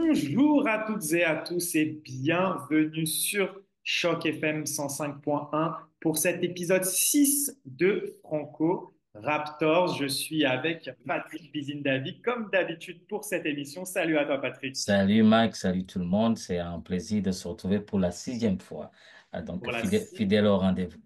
Bonjour à toutes et à tous et bienvenue sur Choc FM 105.1 pour cet épisode 6 de Franco Raptors. Je suis avec Patrick Bizindavi comme d'habitude pour cette émission. Salut à toi Patrick. Salut Mike, salut tout le monde. C'est un plaisir de se retrouver pour la sixième fois. Donc, Pour la fidèle au rendez-vous.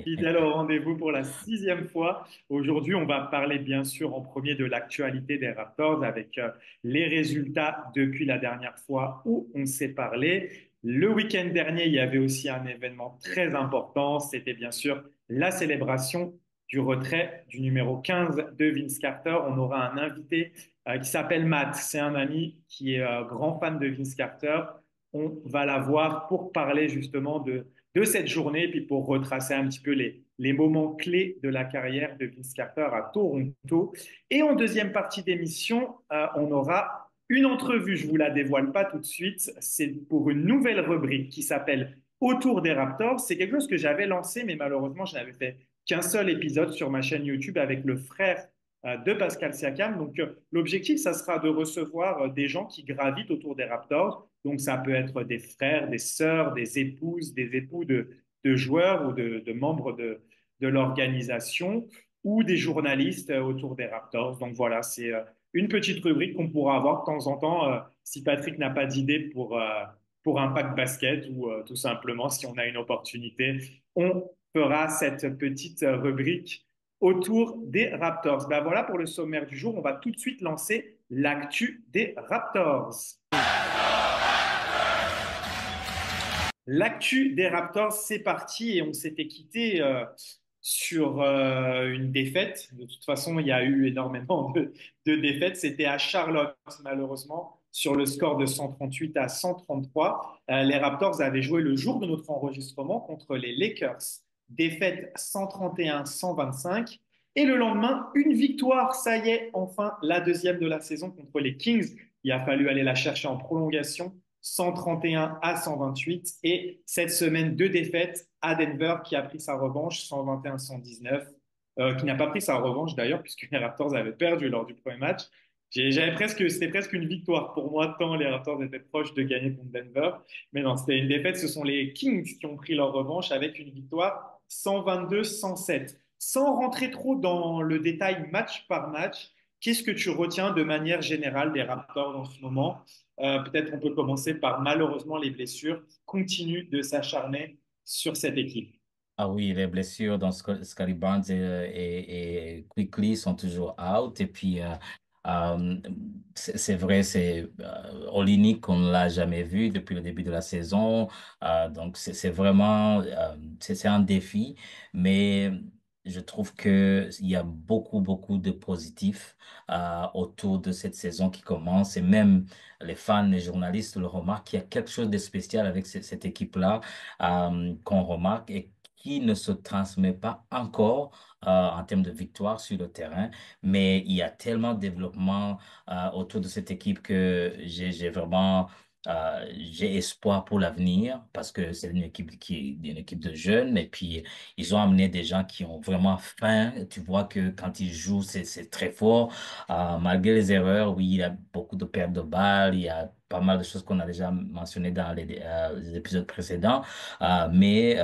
Fidèle au rendez-vous pour la sixième fois. Aujourd'hui, on va parler bien sûr en premier de l'actualité des Raptors avec les résultats depuis la dernière fois où on s'est parlé. Le week-end dernier, il y avait aussi un événement très important. C'était bien sûr la célébration du retrait du numéro 15 de Vince Carter. On aura un invité qui s'appelle Matt. C'est un ami qui est grand fan de Vince Carter. On va l'avoir pour parler justement de cette journée, puis pour retracer un petit peu les moments clés de la carrière de Vince Carter à Toronto. Et en deuxième partie d'émission, on aura une entrevue, je ne vous la dévoile pas tout de suite, c'est pour une nouvelle rubrique qui s'appelle Autour des Raptors. C'est quelque chose que j'avais lancé, mais malheureusement, je n'avais fait qu'un seul épisode sur ma chaîne YouTube avec le frère de Pascal Siakam. Donc, l'objectif, ça sera de recevoir des gens qui gravitent autour des Raptors. Donc, ça peut être des frères, des sœurs, des épouses, des époux de joueurs ou de membres de l'organisation ou des journalistes autour des Raptors. Donc, voilà, c'est une petite rubrique qu'on pourra avoir de temps en temps si Patrick n'a pas d'idée pour un pack basket ou tout simplement si on a une opportunité, on fera cette petite rubrique autour des Raptors. Ben voilà pour le sommaire du jour. On va tout de suite lancer l'actu des Raptors. L'actu des Raptors, c'est parti et on s'était quitté sur une défaite. De toute façon, il y a eu énormément de défaites. C'était à Charlotte, malheureusement, sur le score de 138 à 133. Les Raptors avaient joué le jour de notre enregistrement contre les Lakers. Défaite 131-125. Et le lendemain, une victoire. Ça y est, enfin, la deuxième de la saison contre les Kings. Il a fallu aller la chercher en prolongation 131 à 128. Et cette semaine, deux défaites à Denver qui a pris sa revanche, 121-119, qui n'a pas pris sa revanche d'ailleurs, puisque les Raptors avaient perdu lors du premier match. C'était presque une victoire pour moi, tant les Raptors étaient proches de gagner contre Denver. Mais non, c'était une défaite. Ce sont les Kings qui ont pris leur revanche avec une victoire 122-107. Sans rentrer trop dans le détail match par match, qu'est-ce que tu retiens de manière générale des Raptors en ce moment? Peut-être on peut commencer par malheureusement les blessures qui continuent de s'acharner sur cette équipe. Ah oui, les blessures dans Scottie Barnes et Quickly sont toujours out. Et puis, euh, c'est vrai, c'est Olynyk, on ne l'a jamais vu depuis le début de la saison. Donc, c'est vraiment, c'est un défi. Mais je trouve que il y a beaucoup de positifs autour de cette saison qui commence. Et même les fans, les journalistes le remarquent. Il y a quelque chose de spécial avec cette équipe-là qu'on remarque. Et qui ne se transmet pas encore en termes de victoire sur le terrain, mais il y a tellement de développement autour de cette équipe que j'ai vraiment j'ai espoir pour l'avenir parce que c'est une équipe qui est une équipe de jeunes et puis ils ont amené des gens qui ont vraiment faim. Tu vois que quand ils jouent, c'est très fort. Malgré les erreurs, oui, il y a beaucoup de pertes de balles, il y a pas mal de choses qu'on a déjà mentionnées dans les épisodes précédents. Mais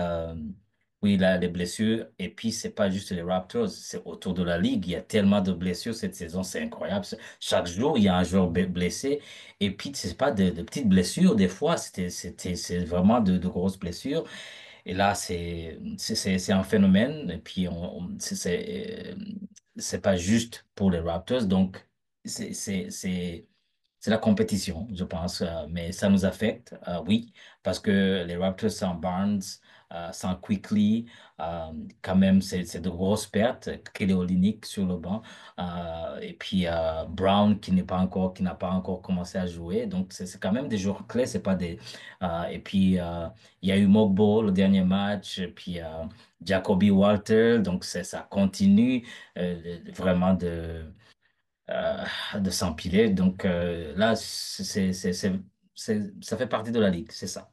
oui, là, les blessures. Et puis, c'est pas juste les Raptors, c'est autour de la ligue. Il y a tellement de blessures cette saison, c'est incroyable. Chaque jour, il y a un joueur blessé. Et puis, c'est pas de petites blessures. Des fois, c'est vraiment de grosses blessures. Et là, c'est un phénomène. Et puis, c'est pas juste pour les Raptors. Donc, c'est, c'est, c'est, c'est la compétition, je pense, mais ça nous affecte, oui, parce que les Raptors sans Barnes, sans Quickly, quand même, c'est de grosses pertes. Kelly Olynyk sur le banc, et puis Brown qui n'a pas encore commencé à jouer. Donc c'est quand même des joueurs clés, c'est pas des. Et puis il y a eu Mogbo le dernier match, et puis Jacoby Walter. Donc ça continue vraiment de s'empiler. Donc là, ça fait partie de la ligue, c'est ça.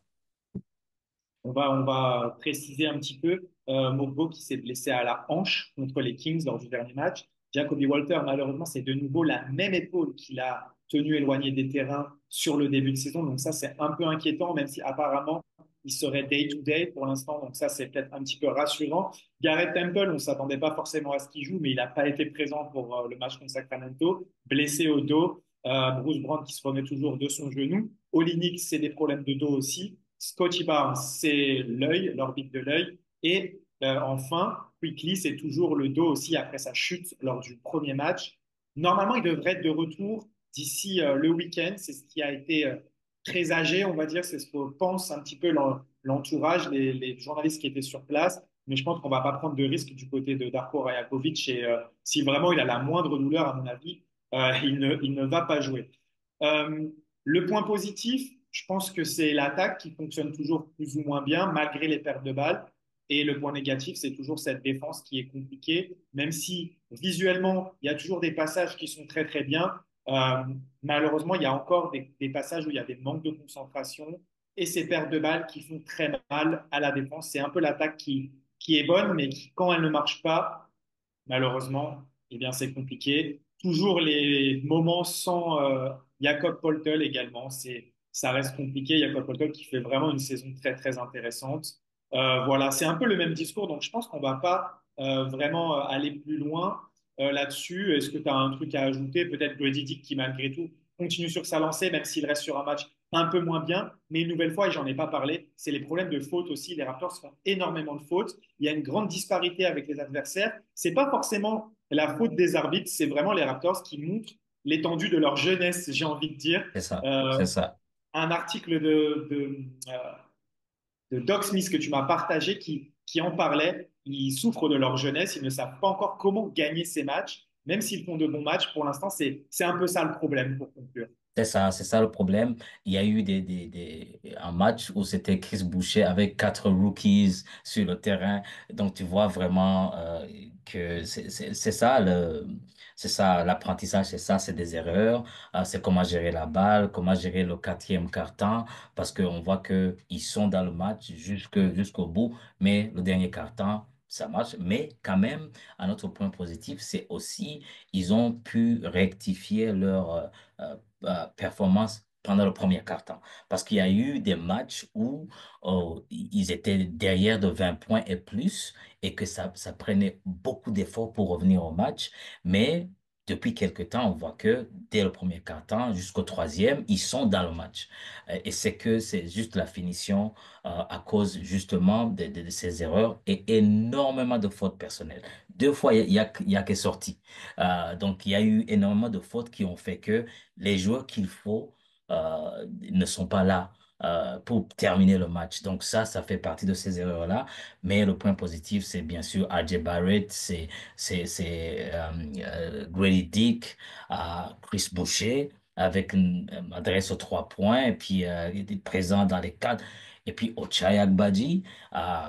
On va préciser un petit peu Mogbo qui s'est blessé à la hanche contre les Kings lors du dernier match. Jacoby Walter, malheureusement, c'est de nouveau la même épaule qu'il a tenu éloigné des terrains sur le début de saison. Donc ça, c'est un peu inquiétant, même si apparemment, il serait day-to-day pour l'instant. Donc ça, c'est peut-être un petit peu rassurant. Garrett Temple, on ne s'attendait pas forcément à ce qu'il joue, mais il n'a pas été présent pour le match contre Sacramento, blessé au dos. Bruce Brown qui se remet toujours de son genou. Olynyk, c'est des problèmes de dos aussi. Scotty Barnes, c'est l'œil, l'orbite de l'œil. Et enfin, Quickly, c'est toujours le dos aussi après sa chute lors du premier match. Normalement, il devrait être de retour d'ici le week-end. C'est ce qui a été très âgé, on va dire. C'est ce que pense un petit peu l'entourage, les journalistes qui étaient sur place. Mais je pense qu'on ne va pas prendre de risque du côté de Darko Rajakovic. Et si vraiment il a la moindre douleur, à mon avis, il ne va pas jouer. Euh, le point positif, je pense que c'est l'attaque qui fonctionne toujours plus ou moins bien, malgré les pertes de balles. Et le point négatif, c'est toujours cette défense qui est compliquée, même si visuellement, il y a toujours des passages qui sont très très bien. Euh, Malheureusement, il y a encore des passages où il y a des manques de concentration et ces pertes de balles qui font très mal à la défense. C'est un peu l'attaque qui est bonne, mais qui, quand elle ne marche pas, malheureusement, eh bien, c'est compliqué. Toujours les moments sans Jakob Poeltl également, ça reste compliqué. Jakob Poeltl qui fait vraiment une saison très, très intéressante. Voilà, c'est un peu le même discours, donc je pense qu'on va pas vraiment aller plus loin là-dessus. Est-ce que tu as un truc à ajouter? Peut-être Grady Dick qui, malgré tout, continue sur sa lancée, même s'il reste sur un match un peu moins bien. Mais une nouvelle fois, et j'en ai pas parlé, c'est les problèmes de faute aussi. Les Raptors font énormément de fautes. Il y a une grande disparité avec les adversaires. C'est pas forcément la faute des arbitres, c'est vraiment les Raptors qui montrent l'étendue de leur jeunesse, j'ai envie de dire. C'est ça, Euh, c'est ça. un article de Doc Smith que tu m'as partagé qui en parlait. Ils souffrent de leur jeunesse, ils ne savent pas encore comment gagner ces matchs, même s'ils font de bons matchs. Pour l'instant, c'est un peu ça le problème pour conclure. C'est ça le problème. Il y a eu un match où c'était Chris Boucher avec quatre rookies sur le terrain. Donc, tu vois vraiment que c'est ça l'apprentissage, c'est ça, c'est des erreurs. C'est comment gérer la balle, comment gérer le quatrième quart-temps, parce qu'on voit que ils sont dans le match jusqu'au bout, mais le dernier quart-temps, ça marche. Mais quand même, un autre point positif, c'est aussi ils ont pu rectifier euh, performance pendant le premier quart-temps. Parce qu'il y a eu des matchs où ils étaient derrière de 20 points et plus et que ça prenait beaucoup d'efforts pour revenir au match. Mais depuis quelque temps, on voit que dès le premier quart-temps jusqu'au troisième, ils sont dans le match. Et c'est que c'est juste la finition à cause justement de ces erreurs et énormément de fautes personnelles. Deux fois, il y a qui est sorti. Donc, il y a eu énormément de fautes qui ont fait que les joueurs qu'il faut ne sont pas là pour terminer le match. Donc ça fait partie de ces erreurs-là. Mais le point positif, c'est bien sûr R.J. Barrett, c'est Grady Dick, Chris Boucher, avec une adresse aux 3 points, et puis il est présent dans les cadres. Et puis Ochai Agbaji,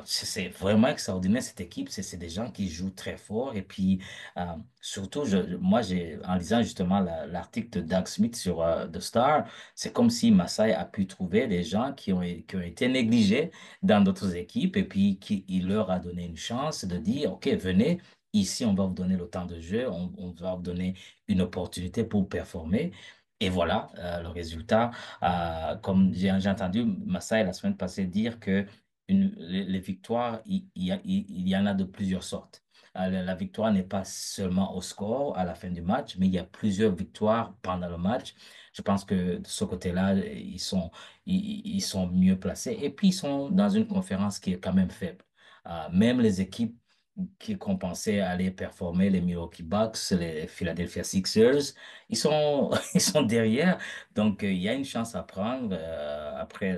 c'est vraiment extraordinaire cette équipe. C'est des gens qui jouent très fort. Et puis euh, surtout, moi, en lisant justement l'article de Doug Smith sur The Star, c'est comme si Masai a pu trouver des gens qui ont été négligés dans d'autres équipes et puis il leur a donné une chance de dire, OK, venez, ici, on va vous donner le temps de jeu, on va vous donner une opportunité pour performer. Et voilà, le résultat, comme j'ai entendu Masai la semaine passée dire que les victoires, il y en a de plusieurs sortes. La victoire n'est pas seulement au score à la fin du match, mais il y a plusieurs victoires pendant le match. Je pense que de ce côté-là, ils sont mieux placés. Et puis, ils sont dans une conférence qui est quand même faible. Même les équipes qu'on pensait aller performer, les Milwaukee Bucks, les Philadelphia Sixers, ils sont derrière. Donc, il y a une chance à prendre après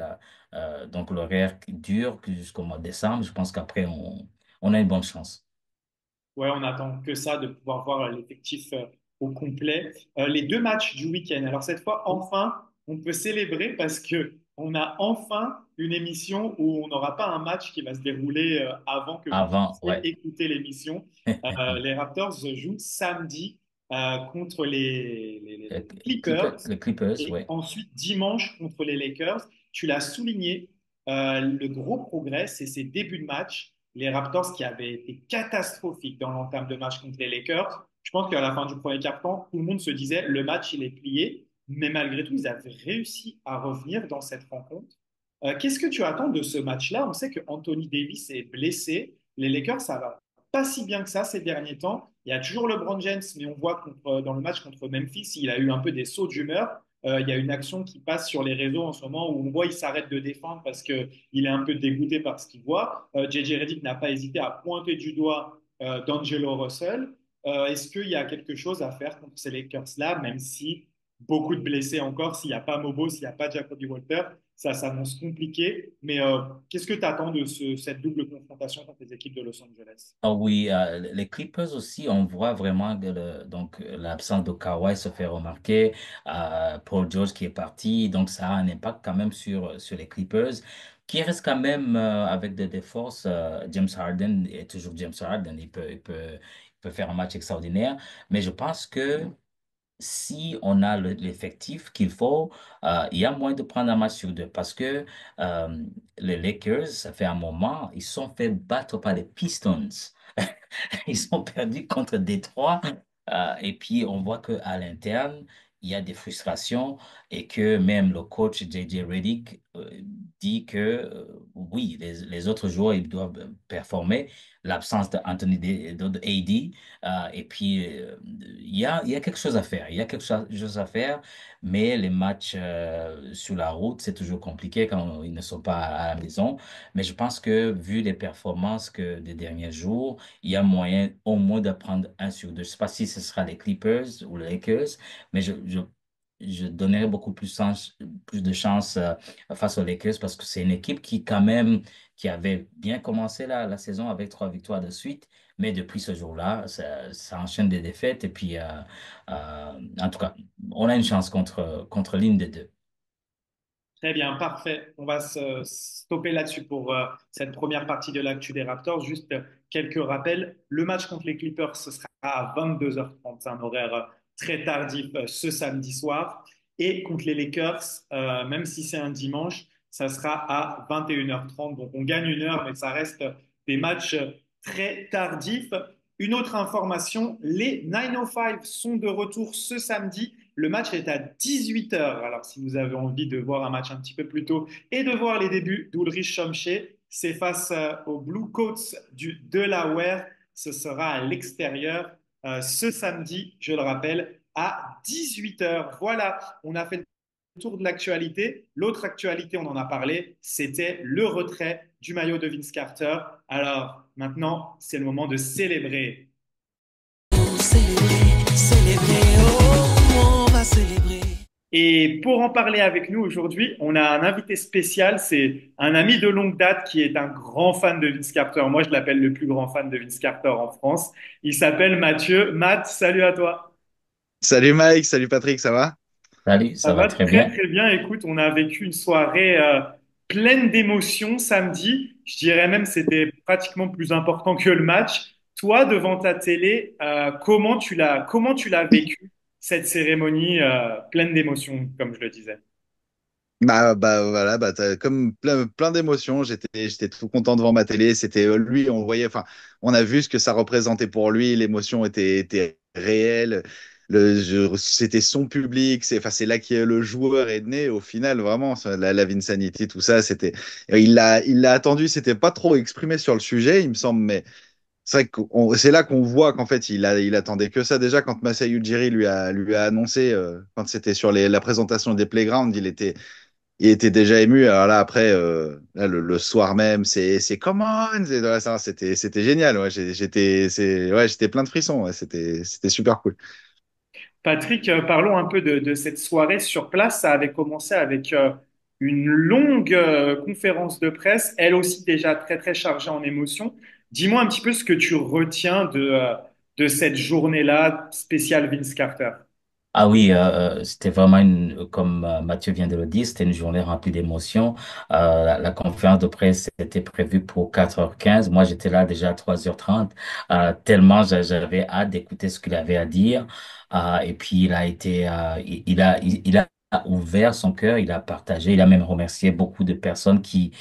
donc l'horaire qui dure jusqu'au mois de décembre. Je pense qu'après, on a une bonne chance. Ouais, on attend que ça de pouvoir voir l'effectif au complet. Les deux matchs du week-end. Alors cette fois, enfin, on peut célébrer parce que on a enfin une émission où on n'aura pas un match qui va se dérouler avant que vous Avant, puissiez ouais. écouter l'émission. Les Raptors jouent samedi contre les Clippers Les Clippers, et ouais. ensuite dimanche contre les Lakers. Tu l'as souligné, le gros progrès, c'est ces débuts de match. Les Raptors qui avaient été catastrophiques dans l'entame de match contre les Lakers Je pense qu'à la fin du premier quart-temps, tout le monde se disait le match, il est plié. Mais malgré tout, ils avaient réussi à revenir dans cette rencontre. Qu'est-ce que tu attends de ce match-là? On sait que Anthony Davis est blessé. Les Lakers, ça va pas si bien que ça ces derniers temps. Il y a toujours LeBron James, mais on voit dans le match contre Memphis, il a eu un peu des sauts d'humeur. Il y a une action qui passe sur les réseaux en ce moment où on voit il s'arrête de défendre parce qu'il est un peu dégoûté par ce qu'il voit. JJ Redick n'a pas hésité à pointer du doigt D'Angelo Russell. Est-ce qu'il y a quelque chose à faire contre ces Lakers-là, même si beaucoup de blessés encore, s'il n'y a pas Mobo, s'il n'y a pas Jacoby Walter, ça s'annonce compliqué. Mais qu'est-ce que tu attends de cette double confrontation contre les équipes de Los Angeles? Ah oui, les Clippers aussi, on voit vraiment que donc l'absence de Kawhi se fait remarquer, Paul George qui est parti, donc ça a un impact quand même sur les Clippers, qui restent quand même avec des forces. James Harden est toujours James Harden, il peut faire un match extraordinaire, mais je pense que si on a l'effectif qu'il faut, il y a moyen de prendre un match sur deux parce que euh, les Lakers, ça fait un moment, ils se sont fait battre par les Pistons. Ils ont perdu contre Détroit. Et puis, on voit qu'à l'interne, il y a des frustrations et que même le coach J.J. Redick dit que oui, les autres joueurs, ils doivent performer. L'absence d'Anthony de AD. Et puis, il y a quelque chose à faire. Il y a quelque chose à faire, mais les matchs sur la route, c'est toujours compliqué quand ils ne sont pas à la maison. Mais je pense que vu les performances des derniers jours, il y a moyen au moins de prendre un sur deux. Je ne sais pas si ce sera les Clippers ou les Lakers, mais je donnerais beaucoup plus de chance face aux Lakers parce que c'est une équipe qui, quand même, qui avait bien commencé la saison avec 3 victoires de suite, mais depuis ce jour-là, ça enchaîne des défaites. Et puis, en tout cas, on a une chance contre l'une des deux. Très bien, parfait. On va se stopper là-dessus pour cette première partie de l'actu des Raptors. Juste quelques rappels. Le match contre les Clippers, ce sera à 22h30. C'est un horaire très tardif ce samedi soir. Et contre les Lakers, même si c'est un dimanche, ça sera à 21h30. Donc on gagne une heure, mais ça reste des matchs très tardifs. Une autre information, les 905 sont de retour ce samedi. Le match est à 18h. Alors, si vous avez envie de voir un match un petit peu plus tôt et de voir les débuts d'Ulrich Chomché, c'est face aux Blue Coats du Delaware. Ce sera à l'extérieur ce samedi, je le rappelle, à 18h. Voilà, on a fait le tour de l'actualité. L'autre actualité, on en a parlé, c'était le retrait du maillot de Vince Carter. Alors, maintenant, c'est le moment de célébrer. Célébrer, célébrer, oh, on va célébrer. Et pour en parler avec nous aujourd'hui, on a un invité spécial. C'est un ami de longue date qui est un grand fan de Vince Carter. Moi, je l'appelle le plus grand fan de Vince Carter en France. Il s'appelle Mathieu. Matt, salut à toi. Salut Mike, salut Patrick, ça va? Salut, Ça ça va va très très bien. très bien. Écoute, on a vécu une soirée pleine d'émotions samedi. Je dirais même que c'était pratiquement plus important que le match. Toi, devant ta télé, comment tu l'as vécu cette cérémonie pleine d'émotions, comme je le disais? Bah voilà, comme plein d'émotions, j'étais tout content devant ma télé. C'était lui, on voyait, enfin, on a vu ce que ça représentait pour lui. L'émotion était réelle. C'était son public. C'est là que le joueur est né. Au final, vraiment, la Vinsanity, tout ça, il l'a attendu. C'était pas trop exprimé sur le sujet, il me semble, mais c'est vrai que c'est là qu'on voit qu'en fait, il attendait que ça. Déjà, quand Masai Ujiri lui a annoncé, quand c'était sur la présentation des Playgrounds, il était déjà ému. Alors là, après, là, le soir même, c'est come on! Voilà, c'était génial. Ouais, j'étais plein de frissons. Ouais, c'était super cool. Patrick, parlons un peu de cette soirée sur place. Ça avait commencé avec une longue conférence de presse, elle aussi déjà très très chargée en émotions. Dis-moi un petit peu ce que tu retiens de cette journée-là spéciale Vince Carter. Ah oui, c'était vraiment comme Mathieu vient de le dire, c'était une journée remplie d'émotions. La conférence de presse était prévue pour 4h15. Moi, j'étais là déjà à 3h30, tellement j'avais hâte d'écouter ce qu'il avait à dire. Et puis, il a été, il a a ouvert son cœur, il a partagé, il a même remercié beaucoup de personnes qui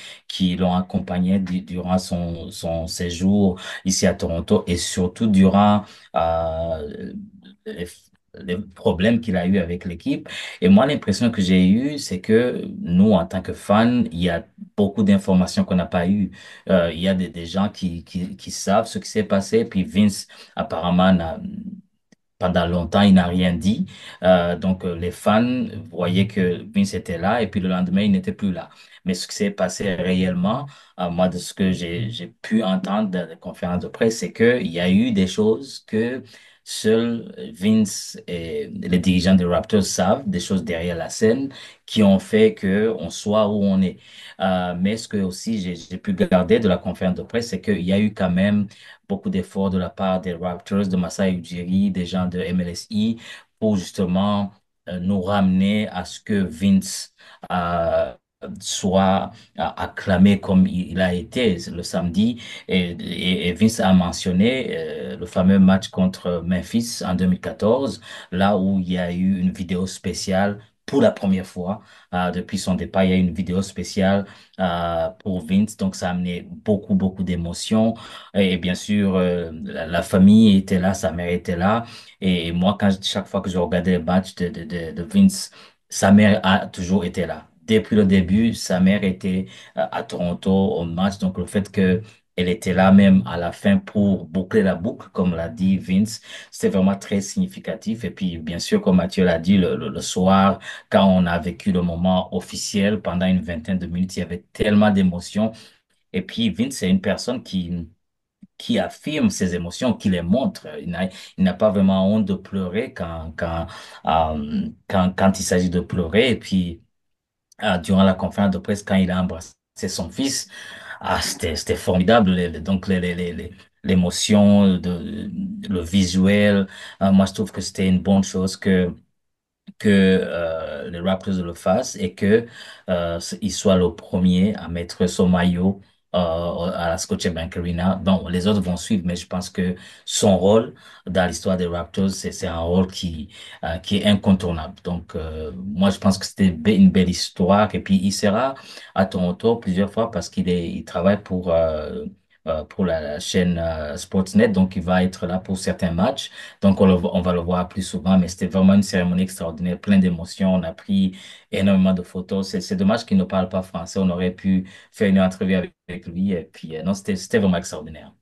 l'ont accompagné durant son séjour ici à Toronto et surtout durant les, les problèmes qu'il a eu avec l'équipe. Et moi, l'impression que j'ai eue, c'est que nous, en tant que fans, il y a beaucoup d'informations qu'on n'a pas eues. Il y a des gens qui savent ce qui s'est passé, puis Vince, apparemment, pendant longtemps, il n'a rien dit. Donc, les fans voyaient que Vince était là et puis le lendemain, il n'était plus là. Mais ce qui s'est passé réellement, moi, de ce que j'ai pu entendre dans les conférences de presse, c'est qu'il y a eu des choses que seuls Vince et les dirigeants des Raptors savent, des choses derrière la scène qui ont fait que on soit où on est. Mais ce que aussi j'ai pu garder de la conférence de presse, c'est qu'il y a eu quand même beaucoup d'efforts de la part des Raptors, de Masai Ujiri, des gens de MLSI, pour justement nous ramener à ce que Vince euh, soit acclamé comme il a été le samedi. Et Vince a mentionné le fameux match contre Memphis en 2014, là où il y a eu une vidéo spéciale. Pour la première fois, depuis son départ, il y a eu une vidéo spéciale pour Vince, donc ça a amené beaucoup, beaucoup d'émotions. Et bien sûr, la famille était là, sa mère était là. Et moi, chaque fois que je regardais le match de Vince, sa mère a toujours été là. Depuis le début, sa mère était à Toronto au match. Donc, le fait que elle était là même à la fin pour boucler la boucle, comme l'a dit Vince, c'était vraiment très significatif. Et puis, bien sûr, comme Mathieu l'a dit, le soir, quand on a vécu le moment officiel pendant une vingtaine de minutes, il y avait tellement d'émotions. Et puis, Vince, c'est une personne qui affirme ses émotions, qui les montre. Il n'a pas vraiment honte de pleurer quand il s'agit de pleurer. Et puis, durant la conférence de presse, quand il a embrassé son fils, c'était formidable. Donc, l'émotion, le visuel, moi, je trouve que c'était une bonne chose que les Raptors le fassent et que il soit le premier à mettre son maillot à la Scotiabank Arena. Bon, les autres vont suivre, mais je pense que son rôle dans l'histoire des Raptors, c'est un rôle qui est incontournable. Donc, moi, je pense que c'était une belle histoire. Et puis, il sera à Toronto plusieurs fois parce il travaille pour la chaîne Sportsnet, donc il va être là pour certains matchs. Donc, on va le voir plus souvent, mais c'était vraiment une cérémonie extraordinaire, plein d'émotions. On a pris énormément de photos. C'est dommage qu'il ne parle pas français. On aurait pu faire une entrevue avec lui. Et puis, non, c'était vraiment extraordinaire.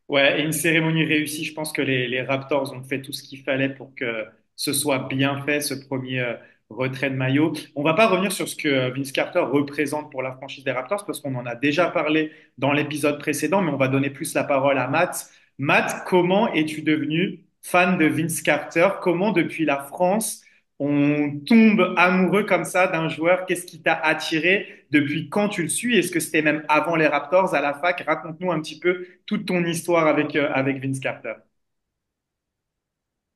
Ouais, et une cérémonie réussie. Je pense que les Raptors ont fait tout ce qu'il fallait pour que ce soit bien fait, ce premier retrait de maillot. On va pas revenir sur ce que Vince Carter représente pour la franchise des Raptors parce qu'on en a déjà parlé dans l'épisode précédent, mais on va donner plus la parole à Matt. Matt, comment es-tu devenu fan de Vince Carter? Comment, depuis la France, on tombe amoureux comme ça d'un joueur? Qu'est-ce qui t'a attiré? Depuis quand tu le suis? Est-ce que c'était même avant les Raptors à la fac? Raconte-nous un petit peu toute ton histoire avec Vince Carter.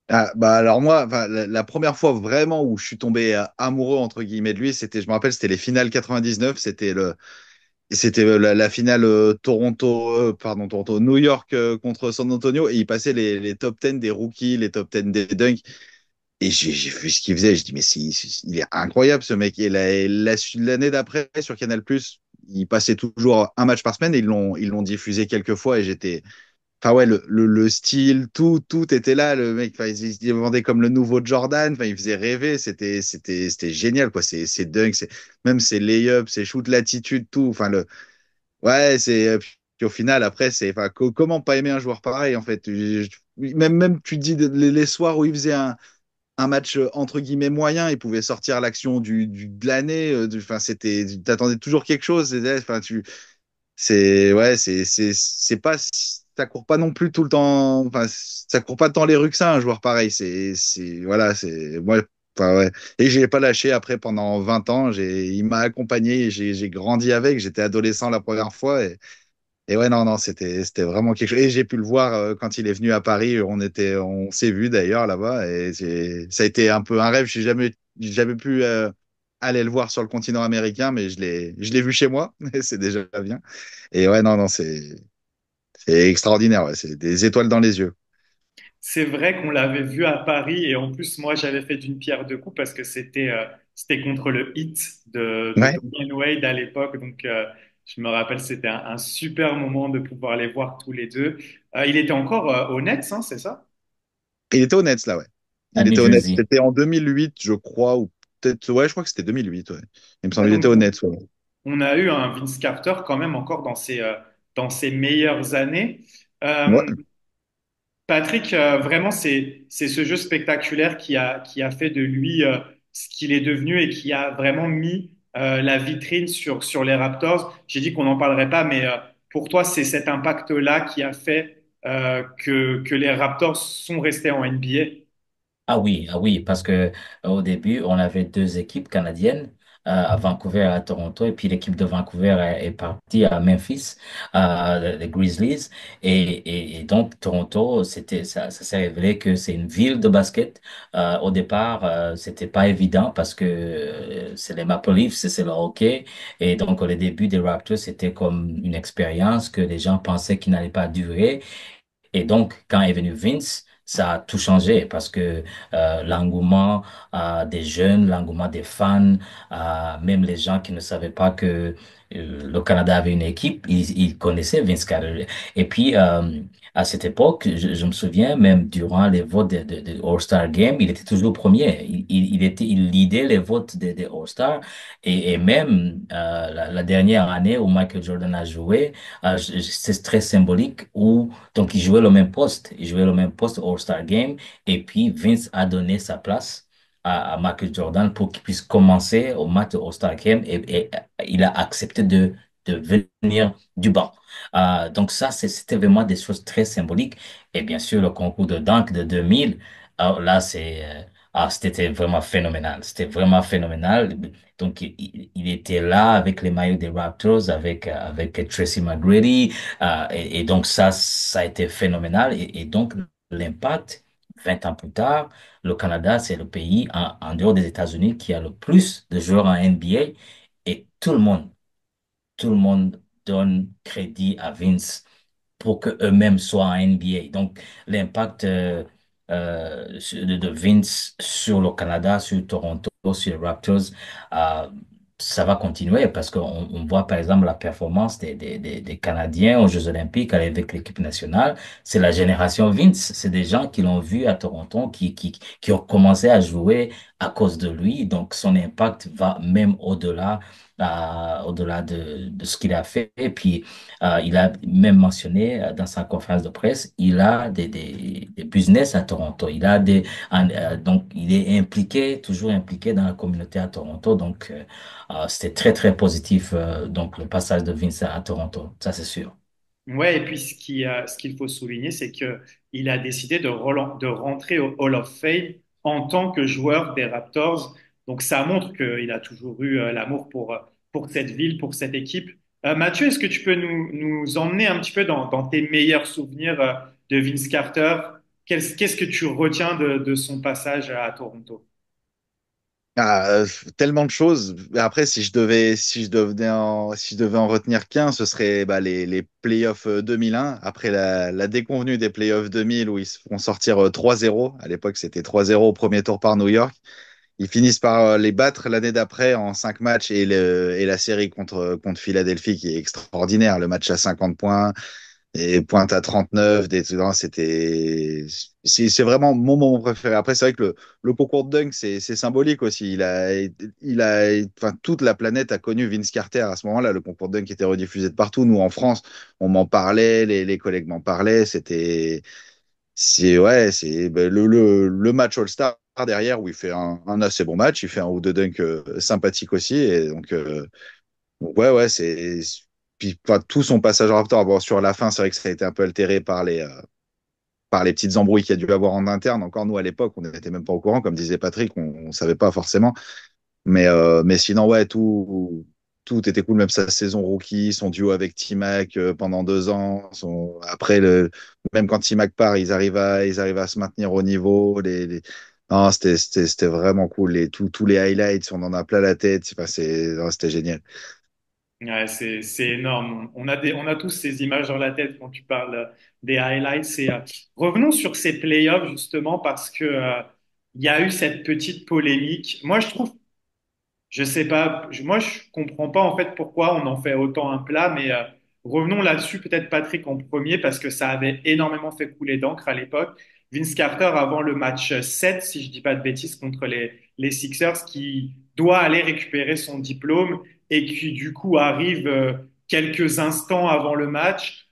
Ah, bah alors moi, enfin, la première fois vraiment où je suis tombé amoureux entre guillemets de lui, c'était, je me rappelle, c'était les finales 99, c'était la finale Toronto, New York contre San Antonio, et il passait les top 10 des rookies, les top 10 des dunks, et j'ai vu ce qu'il faisait, je dis mais il est incroyable ce mec. Et l'année d'après sur Canal+, il passait toujours un match par semaine, et ils l'ont diffusé quelques fois, et j'étais. Enfin ouais, le style, tout était là. Le mec, enfin, il vendait comme le nouveau Jordan. Enfin, il faisait rêver. C'était génial, quoi. C'est dingue. Même ses layups, ses shoots latitude, tout. Enfin, ouais, puis au final, après, enfin, comment pas aimer un joueur pareil, en fait. Même, tu te dis, les soirs où il faisait un match entre guillemets moyen, il pouvait sortir l'action de l'année. Enfin, t'attendais toujours quelque chose. Enfin, ouais, c'est pas, ça court pas non plus tout le temps. Enfin, ça court pas tant les rues que ça, un joueur pareil. Voilà, c'est moi. Enfin, ouais. Et j'ai pas lâché après pendant 20 ans. Il m'a accompagné, et j'ai grandi avec. J'étais adolescent la première fois, et ouais, non, non, c'était vraiment quelque chose. Et j'ai pu le voir quand il est venu à Paris. On s'est vu d'ailleurs là-bas, et ça a été un peu un rêve. J'ai jamais pu aller le voir sur le continent américain, mais je l'ai vu chez moi, et c'est déjà bien. Et ouais, non, non, c'est extraordinaire. Ouais. C'est des étoiles dans les yeux. c'est vrai qu'on l'avait vu à Paris et en plus, moi, j'avais fait d'une pierre deux coups parce que c'était contre le Heat de Ouais. Dwayne Wade à l'époque. Donc, je me rappelle, c'était un super moment de pouvoir les voir tous les deux. Il était encore au Nets, hein, c'est ça? Il était au Nets, là, ouais. à Il New était au Nets. Jersey. C'était en 2008, je crois, ou peut-être, ouais, je crois que c'était 2008, ouais. Il me Ouais, semble qu'il était donc, au Nets, ouais. on a eu un Vince Carter quand même encore dans ses meilleures années. Ouais. Euh, Patrick, vraiment, c'est ce jeu spectaculaire qui a fait de lui ce qu'il est devenu et qui a vraiment mis la vitrine sur les Raptors. J'ai dit qu'on n'en parlerait pas, mais pour toi, c'est cet impact-là qui a fait que les Raptors sont restés en NBA. Ah oui, parce que au début, on avait deux équipes canadiennes, à Vancouver et à Toronto, et puis l'équipe de Vancouver est partie à Memphis, les Grizzlies, et donc Toronto, ça s'est révélé que c'est une ville de basket. Au départ, c'était pas évident parce que c'est les Maple Leafs, c'est le hockey, et donc au début des Raptors, c'était comme une expérience que les gens pensaient qu'il n'allait pas durer. Et donc, quand est venu Vince, ça a tout changé parce que l'engouement des jeunes, l'engouement des fans, même les gens qui ne savaient pas que le Canada avait une équipe, ils connaissaient Vince Carter. Et puis, à cette époque, je me souviens, même durant les votes de All-Star Game, il était toujours premier. Il leadait les votes des All-Star. Et même la dernière année où Michael Jordan a joué, c'est très symbolique où donc, il jouait le même poste. Il jouait le même poste au All-Star Game. Et puis, Vince a donné sa place à Michael Jordan pour qu'il puisse commencer au match de All-Star Game et il a accepté de venir du banc. Donc, ça, c'était vraiment des choses très symboliques. Et bien sûr, le concours de dunk de 2000, alors là, c'était vraiment phénoménal. C'était vraiment phénoménal. Donc, il était là avec les maillots des Raptors, avec Tracy McGrady. Et donc ça a été phénoménal. Et donc l'impact, 20 ans plus tard, le Canada, c'est le pays en dehors des États-Unis qui a le plus de joueurs en NBA. Et tout le monde donne crédit à Vince pour que eux-mêmes soient en NBA. Donc, l'impact de Vince sur le Canada, sur Toronto, sur les Raptors, euh, ça va continuer parce qu'on voit par exemple la performance des Canadiens aux Jeux Olympiques avec l'équipe nationale. C'est la génération Vince. C'est des gens qui l'ont vu à Toronto, qui ont commencé à jouer à cause de lui. Donc, son impact va même au-delà de ce qu'il a fait. Et puis, il a même mentionné dans sa conférence de presse, il a des business à Toronto. Donc, il est impliqué, toujours impliqué dans la communauté à Toronto. Donc, c'était très, très positif, donc, le passage de Vince à Toronto. Ça, c'est sûr. Ouais, et puis ce qu'il faut souligner, c'est que il a décidé de rentrer au Hall of Fame en tant que joueur des Raptors. Donc ça montre qu'il a toujours eu l'amour pour cette ville, pour cette équipe. Mathieu, est-ce que tu peux nous emmener un petit peu dans tes meilleurs souvenirs de Vince Carter? Qu'est-ce que tu retiens de son passage à Toronto? Ah, tellement de choses. Après, si je devais en retenir qu'un, ce serait bah, les playoffs 2001. Après la déconvenue des playoffs 2000 où ils se font sortir 3-0. À l'époque, c'était 3-0 au premier tour par New York. Ils finissent par les battre l'année d'après en 5 matchs et la série contre Philadelphie qui est extraordinaire. Le match à 50 points et pointe à 39. Non, c'est vraiment mon moment préféré. Après, c'est vrai que le concours de dunk, c'est symbolique aussi. Enfin, toute la planète a connu Vince Carter à ce moment-là. Le concours de dunk était rediffusé de partout. Nous, en France, on m'en parlait, les collègues m'en parlaient. Ouais, c'est ben, le match All-Star derrière où il fait un assez bon match. Il fait un ou deux dunks sympathiques aussi. Et donc, ouais, ouais, puis enfin, tout son passage en Raptor. Bon, sur la fin, c'est vrai que ça a été un peu altéré par les petites embrouilles qu'il y a dû avoir en interne. Encore nous, à l'époque, on n'était même pas au courant. Comme disait Patrick, on savait pas forcément. Mais sinon, ouais, tout était cool. Même sa saison rookie, son duo avec T-Mac pendant 2 ans. Après, même quand T-Mac part, ils arrivent à se maintenir au niveau. Non, c'était vraiment cool. Tous les highlights, on en a plein la tête. Enfin, non, c'était génial. Ouais, c'est énorme. On a tous ces images dans la tête quand tu parles des highlights. Revenons sur ces playoffs justement parce que il y a eu cette petite polémique. Moi, je trouve je sais pas, moi je comprends pas en fait pourquoi on en fait autant un plat, mais revenons là-dessus peut-être Patrick en premier parce que ça avait énormément fait couler d'encre à l'époque. Vince Carter avant le match 7, si je dis pas de bêtises, contre les Sixers, qui doit aller récupérer son diplôme et qui du coup arrive quelques instants avant le match.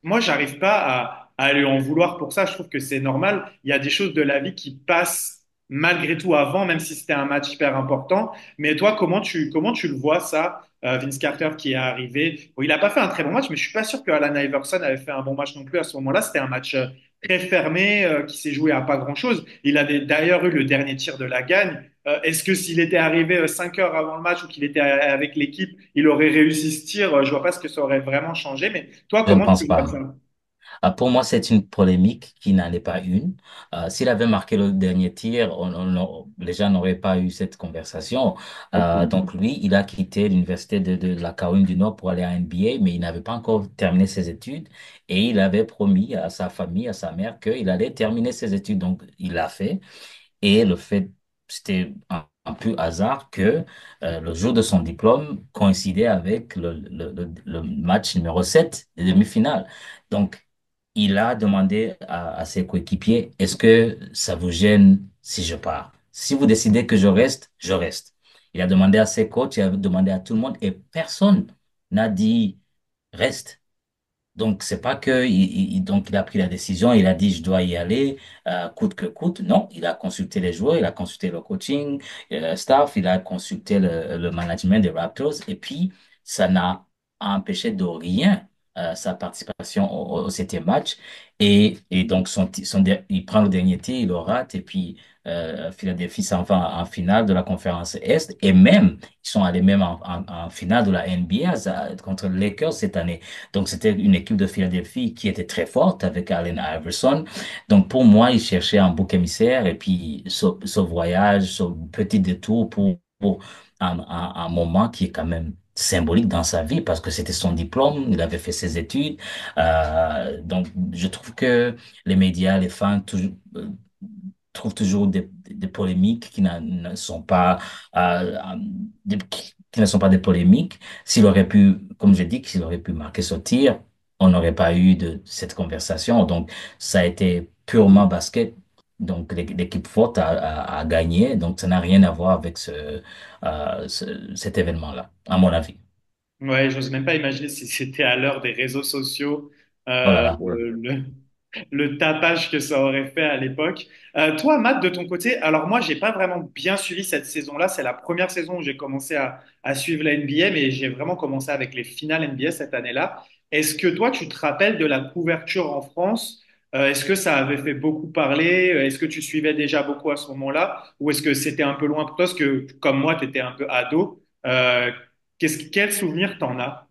Moi, j'arrive pas à lui en vouloir pour ça. Je trouve que c'est normal. Il y a des choses de la vie qui passent malgré tout avant, même si c'était un match hyper important. Mais toi, comment tu le vois ça, Vince Carter qui est arrivé? Bon, il n'a pas fait un très bon match, mais je suis pas sûr que Allen Iverson avait fait un bon match non plus à ce moment-là. C'était un match très fermé qui s'est joué à pas grand-chose. Il avait d'ailleurs eu le dernier tir de la gagne. Est-ce que s'il était arrivé 5 heures avant le match ou qu'il était avec l'équipe, il aurait réussi ce tir? Je vois pas ce que ça aurait vraiment changé. Mais toi, Je ne comment pense tu vois ça? pas. Pour moi, c'est une polémique qui n'en est pas une. S'il avait marqué le dernier tir, les gens n'auraient pas eu cette conversation. Donc lui, il a quitté l'université de la Caroline du Nord pour aller à NBA, mais il n'avait pas encore terminé ses études et il avait promis à sa famille, à sa mère, qu'il allait terminer ses études. Donc il l'a fait. Et le fait, c'était un peu hasard que le jour de son diplôme coïncidait avec le match numéro 7 des demi-finales. Donc, il a demandé à ses coéquipiers, est-ce que ça vous gêne si je pars? Si vous décidez que je reste, je reste. Il a demandé à ses coachs, il a demandé à tout le monde et personne n'a dit reste. Donc, c'est pas que donc il a pris la décision, il a dit je dois y aller coûte que coûte. Non, il a consulté les joueurs, il a consulté le coaching, staff, il a consulté le management des Raptors et puis ça n'a empêché de rien sa participation au septième match et donc il prend le dernier tir, il le rate et puis Philadelphie s'en va en finale de la conférence Est et même ils sont allés même en finale de la NBA contre les Lakers cette année. Donc, c'était une équipe de Philadelphie qui était très forte avec Allen Iverson. Donc, pour moi, il cherchait un bouc émissaire et puis ce voyage, ce petit détour pour un moment qui est quand même symbolique dans sa vie parce que c'était son diplôme, il avait fait ses études. Donc, je trouve que les médias, les fans, trouvent toujours des polémiques qui ne sont pas qui ne sont pas des polémiques. S'il aurait pu, comme je dis, s'il aurait pu marquer ce tir, on n'aurait pas eu de cette conversation. Donc, ça a été purement basket. Donc, l'équipe forte a gagné. Donc, ça n'a rien à voir avec cet événement-là, à mon avis. Ouais, j'ose même pas imaginer si c'était à l'heure des réseaux sociaux, Oh là euh, là. le, le- le tapage que ça aurait fait à l'époque. Toi, Matt, de ton côté, alors moi, j'ai pas vraiment bien suivi cette saison-là. C'est la première saison où j'ai commencé à suivre la NBA, mais j'ai vraiment commencé avec les finales NBA cette année-là. Est-ce que toi, tu te rappelles de la couverture en France? Est-ce que ça avait fait beaucoup parler? Est-ce que tu suivais déjà beaucoup à ce moment-là? Ou est-ce que c'était un peu loin pour toi? Parce que, comme moi, tu étais un peu ado. Quel souvenir t'en as?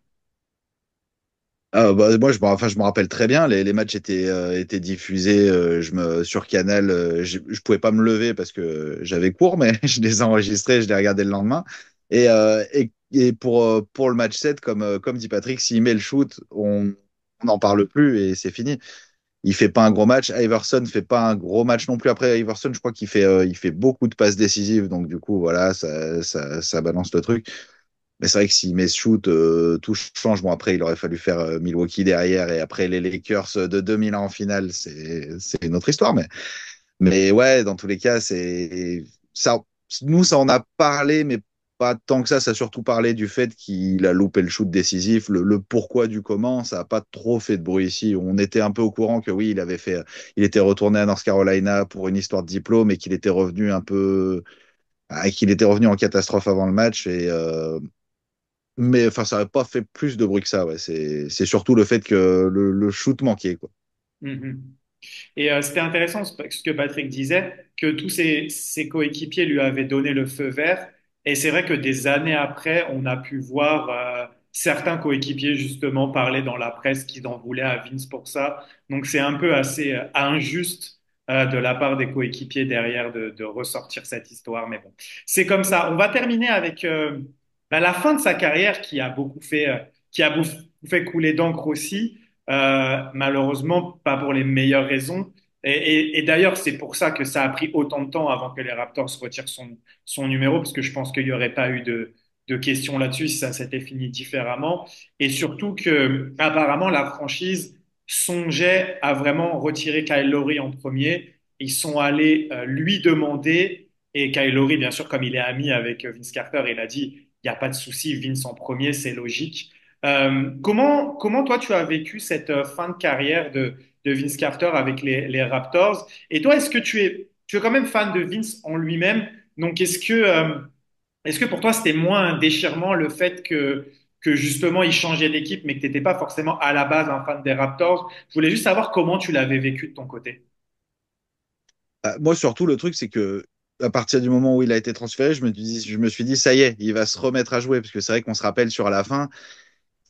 Bah, moi, enfin, je me rappelle très bien. Les matchs étaient diffusés sur Canal. Je pouvais pas me lever parce que j'avais cours, mais je les enregistrais, je les regardais le lendemain. Et pour le match 7, comme dit Patrick, s'il met le shoot, on n'en parle plus et c'est fini. Il fait pas un gros match. Iverson fait pas un gros match non plus. Après, Iverson, je crois il fait beaucoup de passes décisives. Donc, du coup, voilà, ça balance le truc. Mais c'est vrai que s'il met ce shoot, tout change. Bon, après, il aurait fallu faire Milwaukee derrière et après les Lakers de 2000 en finale. C'est une autre histoire. Mais ouais, dans tous les cas, ça. Nous, ça en a parlé, mais pas tant que ça. Ça a surtout parlé du fait qu'il a loupé le shoot décisif, le pourquoi du comment. Ça n'a pas trop fait de bruit ici. On était un peu au courant que oui, il était retourné à North Carolina pour une histoire de diplôme et qu'il était revenu qu'il était revenu en catastrophe avant le match mais enfin, ça n'avait pas fait plus de bruit que ça. Ouais. C'est surtout le fait que le shoot manquait, quoi. Mhm. Et c'était intéressant ce que Patrick disait, que tous ses coéquipiers lui avaient donné le feu vert. Et c'est vrai que des années après, on a pu voir certains coéquipiers justement parler dans la presse qu'ils en voulaient à Vince pour ça. Donc c'est un peu assez injuste de la part des coéquipiers derrière de ressortir cette histoire. Mais bon, c'est comme ça. On va terminer avec bah, la fin de sa carrière qui a beaucoup fait couler d'encre aussi, malheureusement pas pour les meilleures raisons. Et d'ailleurs, c'est pour ça que ça a pris autant de temps avant que les Raptors retirent son numéro, parce que je pense qu'il n'y aurait pas eu de questions là-dessus si ça s'était fini différemment. Et surtout que, apparemment, la franchise songeait à vraiment retirer Kyle Lowry en premier. Ils sont allés lui demander, et Kyle Lowry, bien sûr, comme il est ami avec Vince Carter, il a dit il n'y a pas de souci, Vince en premier, c'est logique. Comment toi tu as vécu cette fin de carrière de Vince Carter avec les Raptors? Et toi, tu es quand même fan de Vince en lui-même? Donc est-ce que pour toi c'était moins un déchirement le fait que justement il changeait d'équipe, mais que tu n'étais pas forcément à la base un fan des Raptors? Je voulais juste savoir comment tu l'avais vécu de ton côté. Moi, surtout, le truc, c'est que à partir du moment où il a été transféré, je me suis dit, ça y est, il va se remettre à jouer. Parce que c'est vrai qu'on se rappelle sur la fin,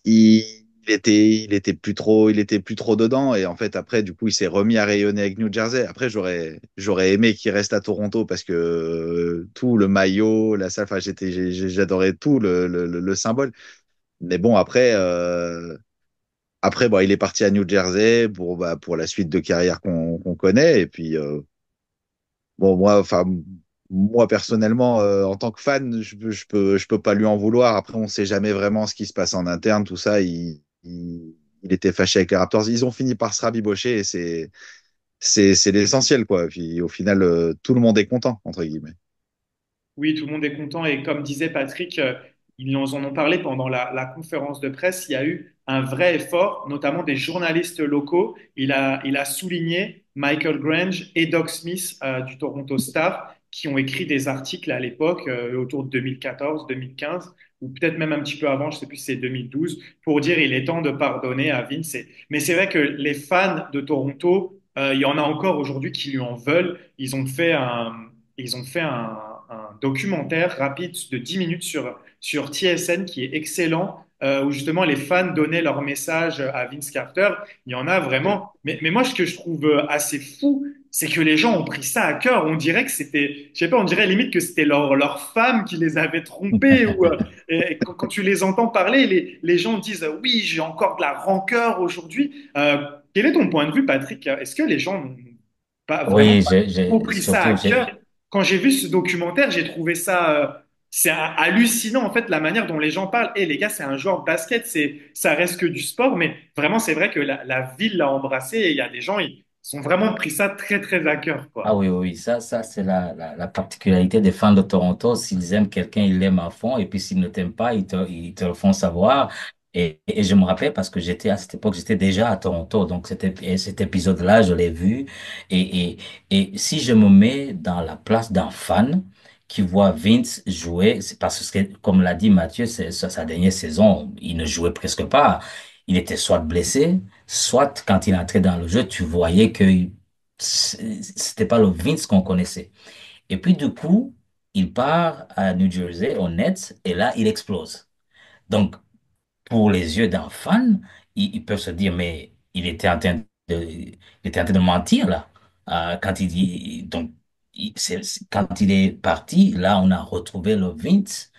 il, il était plus trop dedans. Et en fait, après, du coup, il s'est remis à rayonner avec New Jersey. Après, j'aurais aimé qu'il reste à Toronto parce que tout le maillot, la salle, enfin, j'adorais tout le symbole. Mais bon, après, bon, il est parti à New Jersey pour la suite de carrière qu'on connaît. Et puis, bon, moi personnellement, en tant que fan, je peux pas lui en vouloir. Après, on sait jamais vraiment ce qui se passe en interne, tout ça. Il était fâché avec les Raptors. Ils ont fini par se rabibocher et c'est l'essentiel, quoi. Puis au final, tout le monde est content, entre guillemets. Oui, tout le monde est content et comme disait Patrick, ils nous en ont parlé pendant la conférence de presse. Il y a eu un vrai effort, notamment des journalistes locaux. Il a souligné Michael Grange et Doc Smith du Toronto Star qui ont écrit des articles à l'époque, autour de 2014, 2015, ou peut-être même un petit peu avant, je sais plus si c'est 2012, pour dire il est temps de pardonner à Vince. Mais c'est vrai que les fans de Toronto, il y en a encore aujourd'hui qui lui en veulent. Ils ont fait un documentaire rapide de 10 minutes sur TSN qui est excellent, où justement les fans donnaient leur message à Vince Carter. Il y en a vraiment. Mais moi, ce que je trouve assez fou, c'est que les gens ont pris ça à cœur. On dirait que c'était, je sais pas, on dirait limite que c'était leur femme qui les avait trompés. Et quand tu les entends parler, les gens disent oui, j'ai encore de la rancœur aujourd'hui. Quel est ton point de vue, Patrick? Est-ce que les gens n'ont pas vraiment Oui, pas trop pris ça à surtout, cœur? Quand j'ai vu ce documentaire, j'ai trouvé ça, c'est hallucinant en fait la manière dont les gens parlent. Et les gars, c'est un joueur de basket, ça reste que du sport, mais vraiment c'est vrai que la ville l'a embrassé et il y a des gens, ils sont vraiment pris ça très très à cœur, ah quoi. oui, oui, oui, ça c'est la particularité des fans de Toronto. S'ils aiment quelqu'un, ils l'aiment à fond. Et puis s'ils ne t'aiment pas, ils te le font savoir. Et je me rappelle parce que à cette époque, j'étais déjà à Toronto. Donc cet épisode-là, je l'ai vu. Et, et si je me mets dans la place d'un fan qui voit Vince jouer, c'est parce que, comme l'a dit Mathieu, c'est sa dernière saison, il ne jouait presque pas. Il était soit blessé, soit quand il entrait dans le jeu, tu voyais que c'était pas le Vince qu'on connaissait. Et puis du coup, il part à New Jersey, au Nets, et là, il explose. Donc, pour les yeux d'un fan, ils peuvent se dire, mais il était en train de mentir là. Quand il dit, donc, quand il est parti, là, on a retrouvé le Vince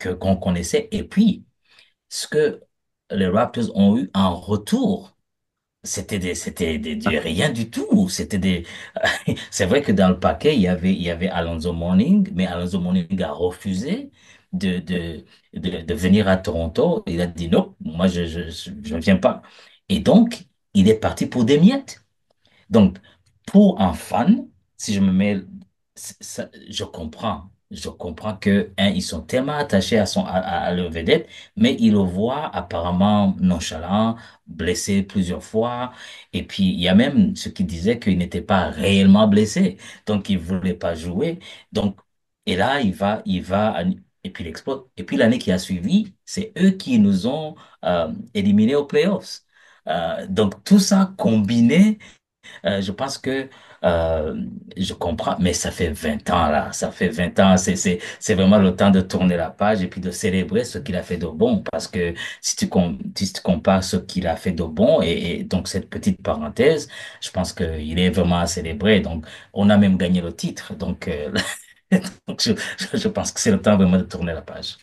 qu'on connaissait. Et puis, ce que les Raptors ont eu en retour. Du rien du tout. C'est vrai que dans le paquet, il y avait Alonzo Mourning, mais Alonzo Mourning a refusé de, de, de venir à Toronto. Il a dit non, moi, je ne viens pas. Et donc, il est parti pour des miettes. Donc, pour un fan, si je me mets, je comprends. Je comprends que, ils sont tellement attachés à leur vedette, mais ils le voient apparemment nonchalant, blessé plusieurs fois. Et puis, il y a même ceux qui disaient qu'il n'était pas réellement blessé. Donc, il voulait pas jouer. Donc, et là, et puis il explose. Et puis, l'année qui a suivi, c'est eux qui nous ont, éliminés aux playoffs. Donc, tout ça combiné, je pense que je comprends, mais ça fait 20 ans là, ça fait 20 ans, c'est vraiment le temps de tourner la page et puis de célébrer ce qu'il a fait de bon, parce que si tu compares ce qu'il a fait de bon et donc cette petite parenthèse, je pense qu'il est vraiment à célébrer. Donc, on a même gagné le titre, donc, donc je pense que c'est le temps vraiment de tourner la page.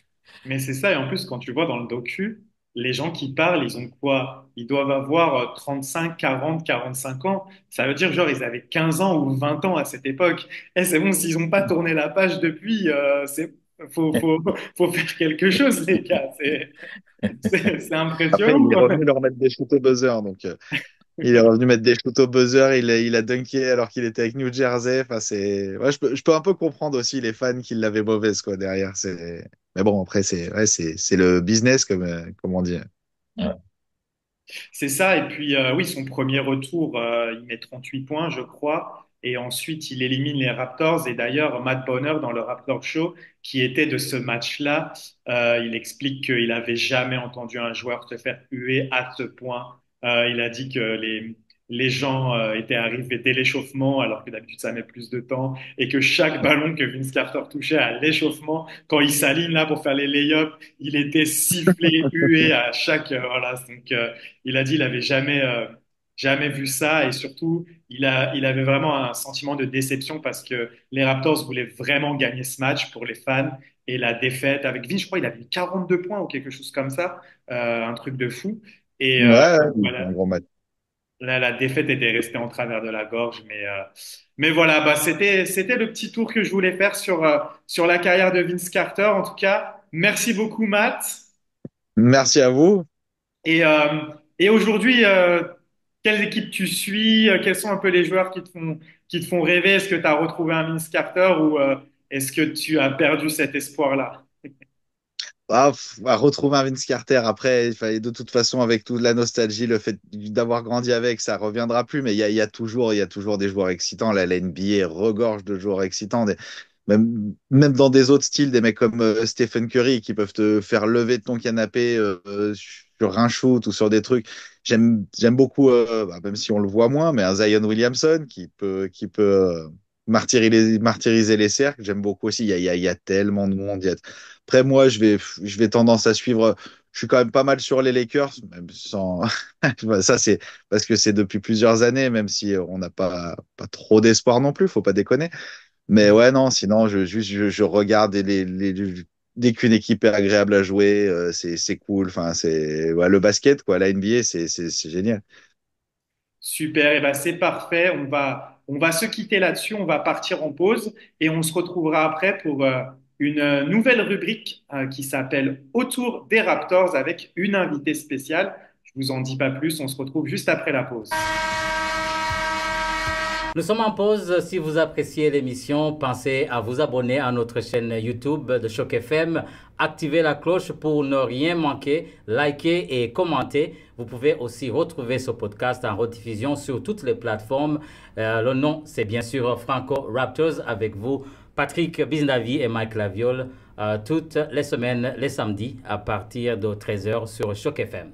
Mais c'est ça, et en plus, quand tu vois dans le docu, les gens qui parlent, ils ont quoi? Ils doivent avoir 35, 40, 45 ans. Ça veut dire, genre, ils avaient 15 ans ou 20 ans à cette époque. Et c'est bon, s'ils n'ont pas tourné la page depuis, faut faire quelque chose, les gars. C'est Après, il est impressionnant. revenu leur mettre des shoots au buzzer. Donc, il est revenu mettre des shoots au buzzer. Il a dunké alors qu'il était avec New Jersey. Enfin, ouais, je peux un peu comprendre aussi les fans qui l'avaient mauvaise, quoi, derrière. Mais bon, après, ouais, c'est le business, comme on dit. Ouais. C'est ça, et puis oui, son premier retour, il met 38 points, je crois, et ensuite il élimine les Raptors. Et d'ailleurs, Matt Bonner, dans le Raptor Show, qui était de ce match-là, il explique qu'il n'avait jamais entendu un joueur se faire huer à ce point. Il a dit que les gens étaient arrivés dès l'échauffement, alors que d'habitude ça met plus de temps, et que chaque ballon que Vince Carter touchait à l'échauffement, quand il s'aligne là pour faire les lay-ups, il était sifflé, hué à chaque... voilà, donc... il a dit il avait jamais vu ça et surtout il avait vraiment un sentiment de déception parce que les Raptors voulaient vraiment gagner ce match pour les fans et la défaite avec Vince, je crois il avait eu 42 points ou quelque chose comme ça, un truc de fou. Et Ouais, ouais, c'est un voilà, gros match. là, la défaite était restée en travers de la gorge, mais voilà, bah, c'était le petit tour que je voulais faire sur la carrière de Vince Carter. En tout cas, merci beaucoup, Matt. Merci à vous. Et, euh, et aujourd'hui, quelles équipes tu suis? Quels sont un peu les joueurs qui te font rêver? Est-ce que tu as retrouvé un Vince Carter ou est-ce que tu as perdu cet espoir-là? Retrouver un Vince Carter après, de toute façon, avec toute la nostalgie, le fait d'avoir grandi avec, ça reviendra plus. Mais il y a toujours des joueurs excitants. La NBA regorge de joueurs excitants. Même dans des autres styles, des mecs comme Stephen Curry qui peuvent te faire lever de ton canapé sur un shoot ou sur des trucs. J'aime beaucoup, même si on le voit moins, mais un Zion Williamson qui peut martyriser les cercles. J'aime beaucoup aussi. Il y a tellement de monde. Après, moi, je vais tendance à suivre. Je suis quand même pas mal sur les Lakers, même sans. Ça, c'est parce que c'est depuis plusieurs années, même si on n'a pas trop d'espoir non plus, faut pas déconner. Mais ouais, non, sinon, je regarde dès qu'une équipe est agréable à jouer, c'est cool. Enfin, ouais, le basket, quoi, la NBA, c'est génial. Super, et ben c'est parfait. On va se quitter là-dessus. On va partir en pause et on se retrouvera après pour une nouvelle rubrique qui s'appelle Autour des Raptors avec une invitée spéciale. Je vous en dis pas plus. On se retrouve juste après la pause. Nous sommes en pause. Si vous appréciez l'émission, pensez à vous abonner à notre chaîne YouTube de Choc FM. Activez la cloche pour ne rien manquer. Likez et commentez. Vous pouvez aussi retrouver ce podcast en rediffusion sur toutes les plateformes. Le nom, c'est bien sûr Franco Raptors avec vous, Patrick Biznavi et Mike Laviole, toutes les semaines, les samedis, à partir de 13h sur Choc FM.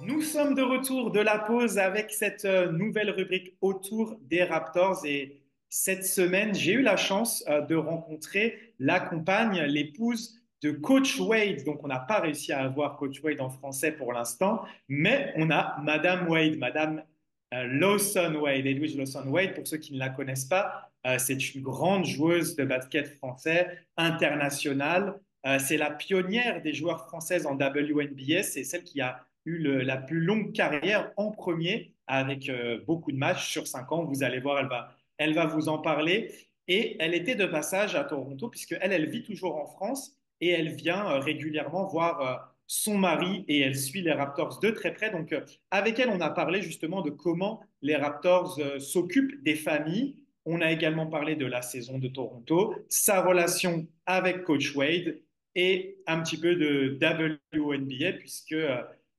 Nous sommes de retour de la pause avec cette nouvelle rubrique autour des Raptors et cette semaine, j'ai eu la chance de rencontrer la compagne, l'épouse de Coach Wade. Donc, on n'a pas réussi à avoir Coach Wade en français pour l'instant, mais on a Madame Wade, Madame Lawson Wade, Edwidge Lawson Wade. Pour ceux qui ne la connaissent pas, c'est une grande joueuse de basket français internationale. C'est la pionnière des joueurs françaises en WNBA. C'est celle qui a eu la plus longue carrière en premier avec beaucoup de matchs sur 5 ans. Vous allez voir, elle va vous en parler. Et elle était de passage à Toronto puisqu'elle, elle vit toujours en France et elle vient régulièrement voir son mari et elle suit les Raptors de très près. Donc, avec elle, on a parlé justement de comment les Raptors s'occupent des familles. On a également parlé de la saison de Toronto, sa relation avec Coach Wade et un petit peu de WNBA puisque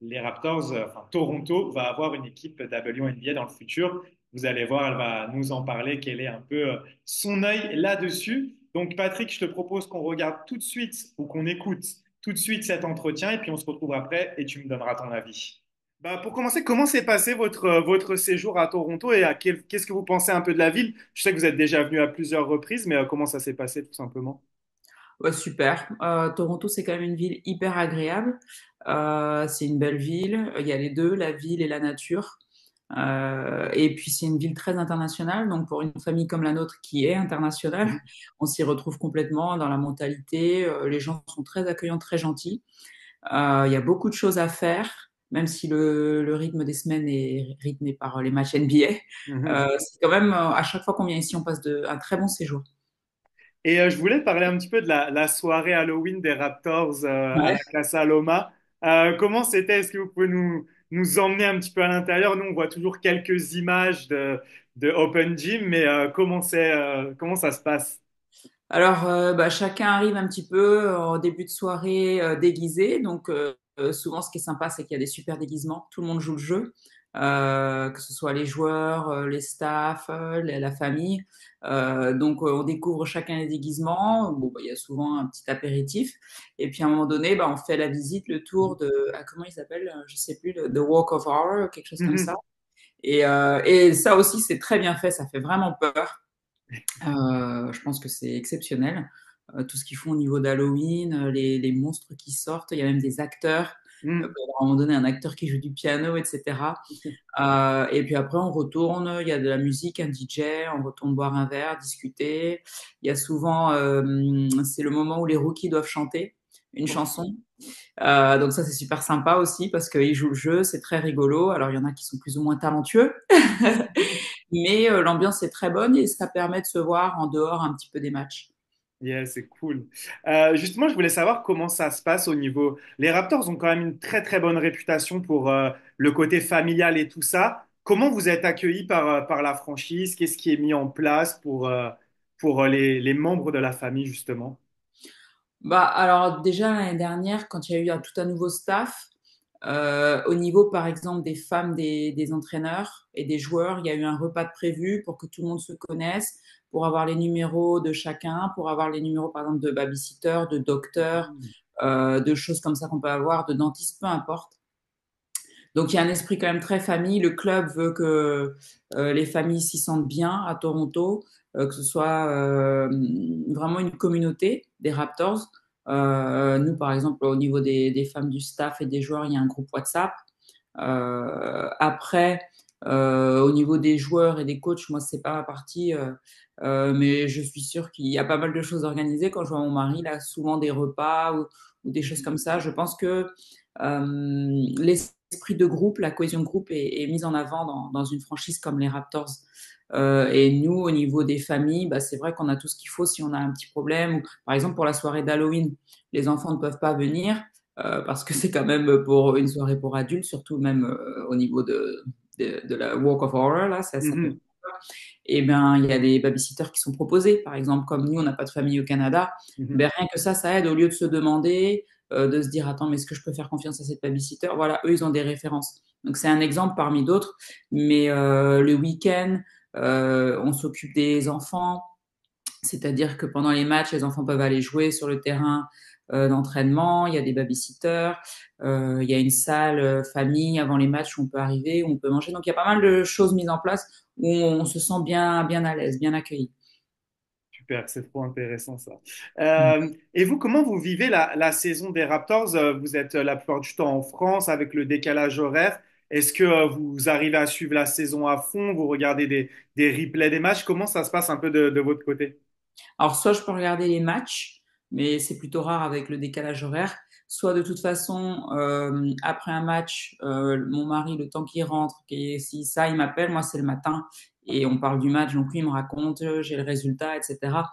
les Raptors, enfin Toronto va avoir une équipe WNBA dans le futur. Vous allez voir, elle va nous en parler, quel est un peu son œil là-dessus. Donc Patrick, je te propose qu'on regarde tout de suite ou qu'on écoute tout de suite cet entretien et puis on se retrouve après et tu me donneras ton avis. Bah, pour commencer, comment s'est passé votre séjour à Toronto et qu'est-ce que vous pensez un peu de la ville? Je sais que vous êtes déjà venu à plusieurs reprises, mais comment ça s'est passé tout simplement? Ouais, super. Toronto, c'est quand même une ville hyper agréable. C'est une belle ville. Il y a les deux, la ville et la nature. Et puis c'est une ville très internationale, donc pour une famille comme la nôtre qui est internationale, Mhm. on s'y retrouve complètement dans la mentalité. Les gens sont très accueillants, très gentils. Il y a beaucoup de choses à faire, même si le rythme des semaines est rythmé par les matchs NBA. Mhm. C'est quand même, à chaque fois qu'on vient ici, on passe un très bon séjour. Et je voulais parler un petit peu de la soirée Halloween des Raptors à Ouais. la Casa Loma. Comment c'était? Est-ce que vous pouvez nous emmener un petit peu à l'intérieur? Nous, on voit toujours quelques images de Open Gym, mais comment ça se passe? Alors, bah, chacun arrive un petit peu en début de soirée déguisé. Donc, souvent, ce qui est sympa, c'est qu'il y a des super déguisements. Tout le monde joue le jeu, que ce soit les joueurs, les staffs, la famille. Donc, on découvre chacun les déguisements. Bon, bah, il y a souvent un petit apéritif. Et puis, à un moment donné, bah, on fait la visite, le tour de, comment il s'appelle? Je sais plus, The Walk of Horror, quelque chose comme ça. Mhm. Et ça aussi, c'est très bien fait. Ça fait vraiment peur. Je pense que c'est exceptionnel. Tout ce qu'ils font au niveau d'Halloween, les monstres qui sortent, il y a même des acteurs. À Mhm. un moment donné, un acteur qui joue du piano, etc. Et puis après, on retourne, il y a de la musique, un DJ, on retourne boire un verre, discuter. Il y a souvent, c'est le moment où les rookies doivent chanter une chanson. Donc ça, c'est super sympa aussi parce qu'ils jouent le jeu, c'est très rigolo. Alors, il y en a qui sont plus ou moins talentueux, mais l'ambiance est très bonne et ça permet de se voir en dehors un petit peu des matchs. Yeah, c'est cool. Justement, je voulais savoir comment ça se passe au niveau. Les Raptors ont quand même une très très bonne réputation pour le côté familial et tout ça. Comment vous êtes accueillis par la franchise? Qu'est-ce qui est mis en place pour les membres de la famille, justement? Bah, alors déjà l'année dernière, quand il y a eu tout un nouveau staff, au niveau par exemple des femmes des entraîneurs et des joueurs, il y a eu un repas de prévu pour que tout le monde se connaisse, pour avoir les numéros de chacun, pour avoir les numéros par exemple de babysitter, de docteur, de choses comme ça qu'on peut avoir, de dentiste, peu importe. Donc il y a un esprit quand même très famille. Le club veut que les familles s'y sentent bien à Toronto, que ce soit vraiment une communauté des Raptors. Nous, par exemple, au niveau des femmes du staff et des joueurs, il y a un groupe WhatsApp. Après, au niveau des joueurs et des coachs, moi, c'est pas ma partie, mais je suis sûre qu'il y a pas mal de choses organisées. Quand je vois mon mari, là, souvent des repas ou des choses comme ça. Je pense que l'esprit de groupe, la cohésion de groupe est mise en avant dans une franchise comme les Raptors. Et nous, au niveau des familles, bah, c'est vrai qu'on a tout ce qu'il faut si on a un petit problème. Ou, par exemple, pour la soirée d'Halloween, les enfants ne peuvent pas venir parce que c'est quand même pour une soirée pour adultes, surtout même au niveau de la Walk of Horror, là, ça fait Mhm. peur. Et ben, il y a des babysitters qui sont proposés. Par exemple, comme nous, on n'a pas de famille au Canada, Mhm. ben, rien que ça aide au lieu de se demander, de se dire, attends, mais est-ce que je peux faire confiance à cette babysitter? Voilà, eux, ils ont des références. Donc, c'est un exemple parmi d'autres. Mais le week-end, on s'occupe des enfants. C'est-à-dire que pendant les matchs, les enfants peuvent aller jouer sur le terrain d'entraînement, il y a des babysitters, il y a une salle famille avant les matchs où on peut arriver, où on peut manger. Donc il y a pas mal de choses mises en place où on se sent bien à l'aise, bien accueilli. Super, c'est trop intéressant ça. Et vous, comment vous vivez la saison des Raptors? Vous êtes la plupart du temps en France avec le décalage horaire. Est-ce que vous arrivez à suivre la saison à fond? Vous regardez des replays des matchs? Comment ça se passe un peu de votre côté? Alors, soit je peux regarder les matchs, mais c'est plutôt rare avec le décalage horaire. Soit de toute façon, après un match, mon mari, le temps qu'il rentre, si ça, il m'appelle, moi c'est le matin, et on parle du match, donc lui il me raconte, j'ai le résultat, etc.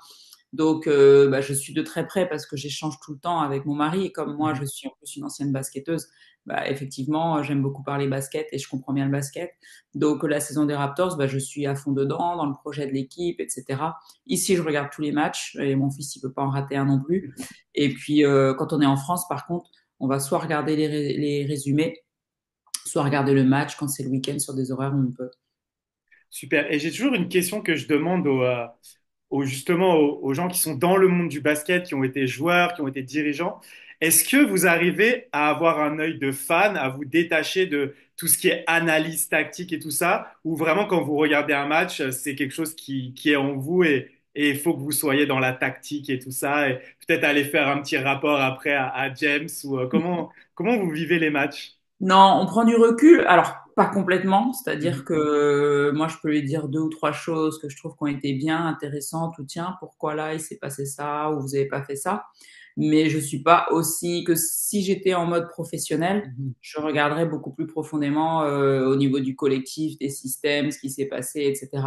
Donc, bah, je suis de très près parce que j'échange tout le temps avec mon mari. Et comme moi, je suis en plus une ancienne basketteuse, bah, effectivement, j'aime beaucoup parler basket et je comprends bien le basket. Donc, la saison des Raptors, bah, je suis à fond dedans, dans le projet de l'équipe, etc. Ici, je regarde tous les matchs et mon fils, il peut pas en rater un non plus. Et puis, quand on est en France, par contre, on va soit regarder les résumés, soit regarder le match quand c'est le week-end sur des horaires où on peut. Super. Et j'ai toujours une question que je demande justement aux gens qui sont dans le monde du basket, qui ont été joueurs, qui ont été dirigeants. Est-ce que vous arrivez à avoir un œil de fan, à vous détacher de tout ce qui est analyse tactique et tout ça, ou vraiment quand vous regardez un match, c'est quelque chose qui est en vous et il faut que vous soyez dans la tactique et tout ça, et peut-être aller faire un petit rapport après à James ou comment vous vivez les matchs? Non, on prend du recul. Alors, Pas complètement, c'est-à-dire que moi, je peux lui dire 2 ou 3 choses que je trouve qui ont été bien intéressantes ou tiens, pourquoi là, il s'est passé ça ou vous avez pas fait ça. Mais je suis pas aussi que si j'étais en mode professionnel, je regarderais beaucoup plus profondément au niveau du collectif, des systèmes, ce qui s'est passé, etc.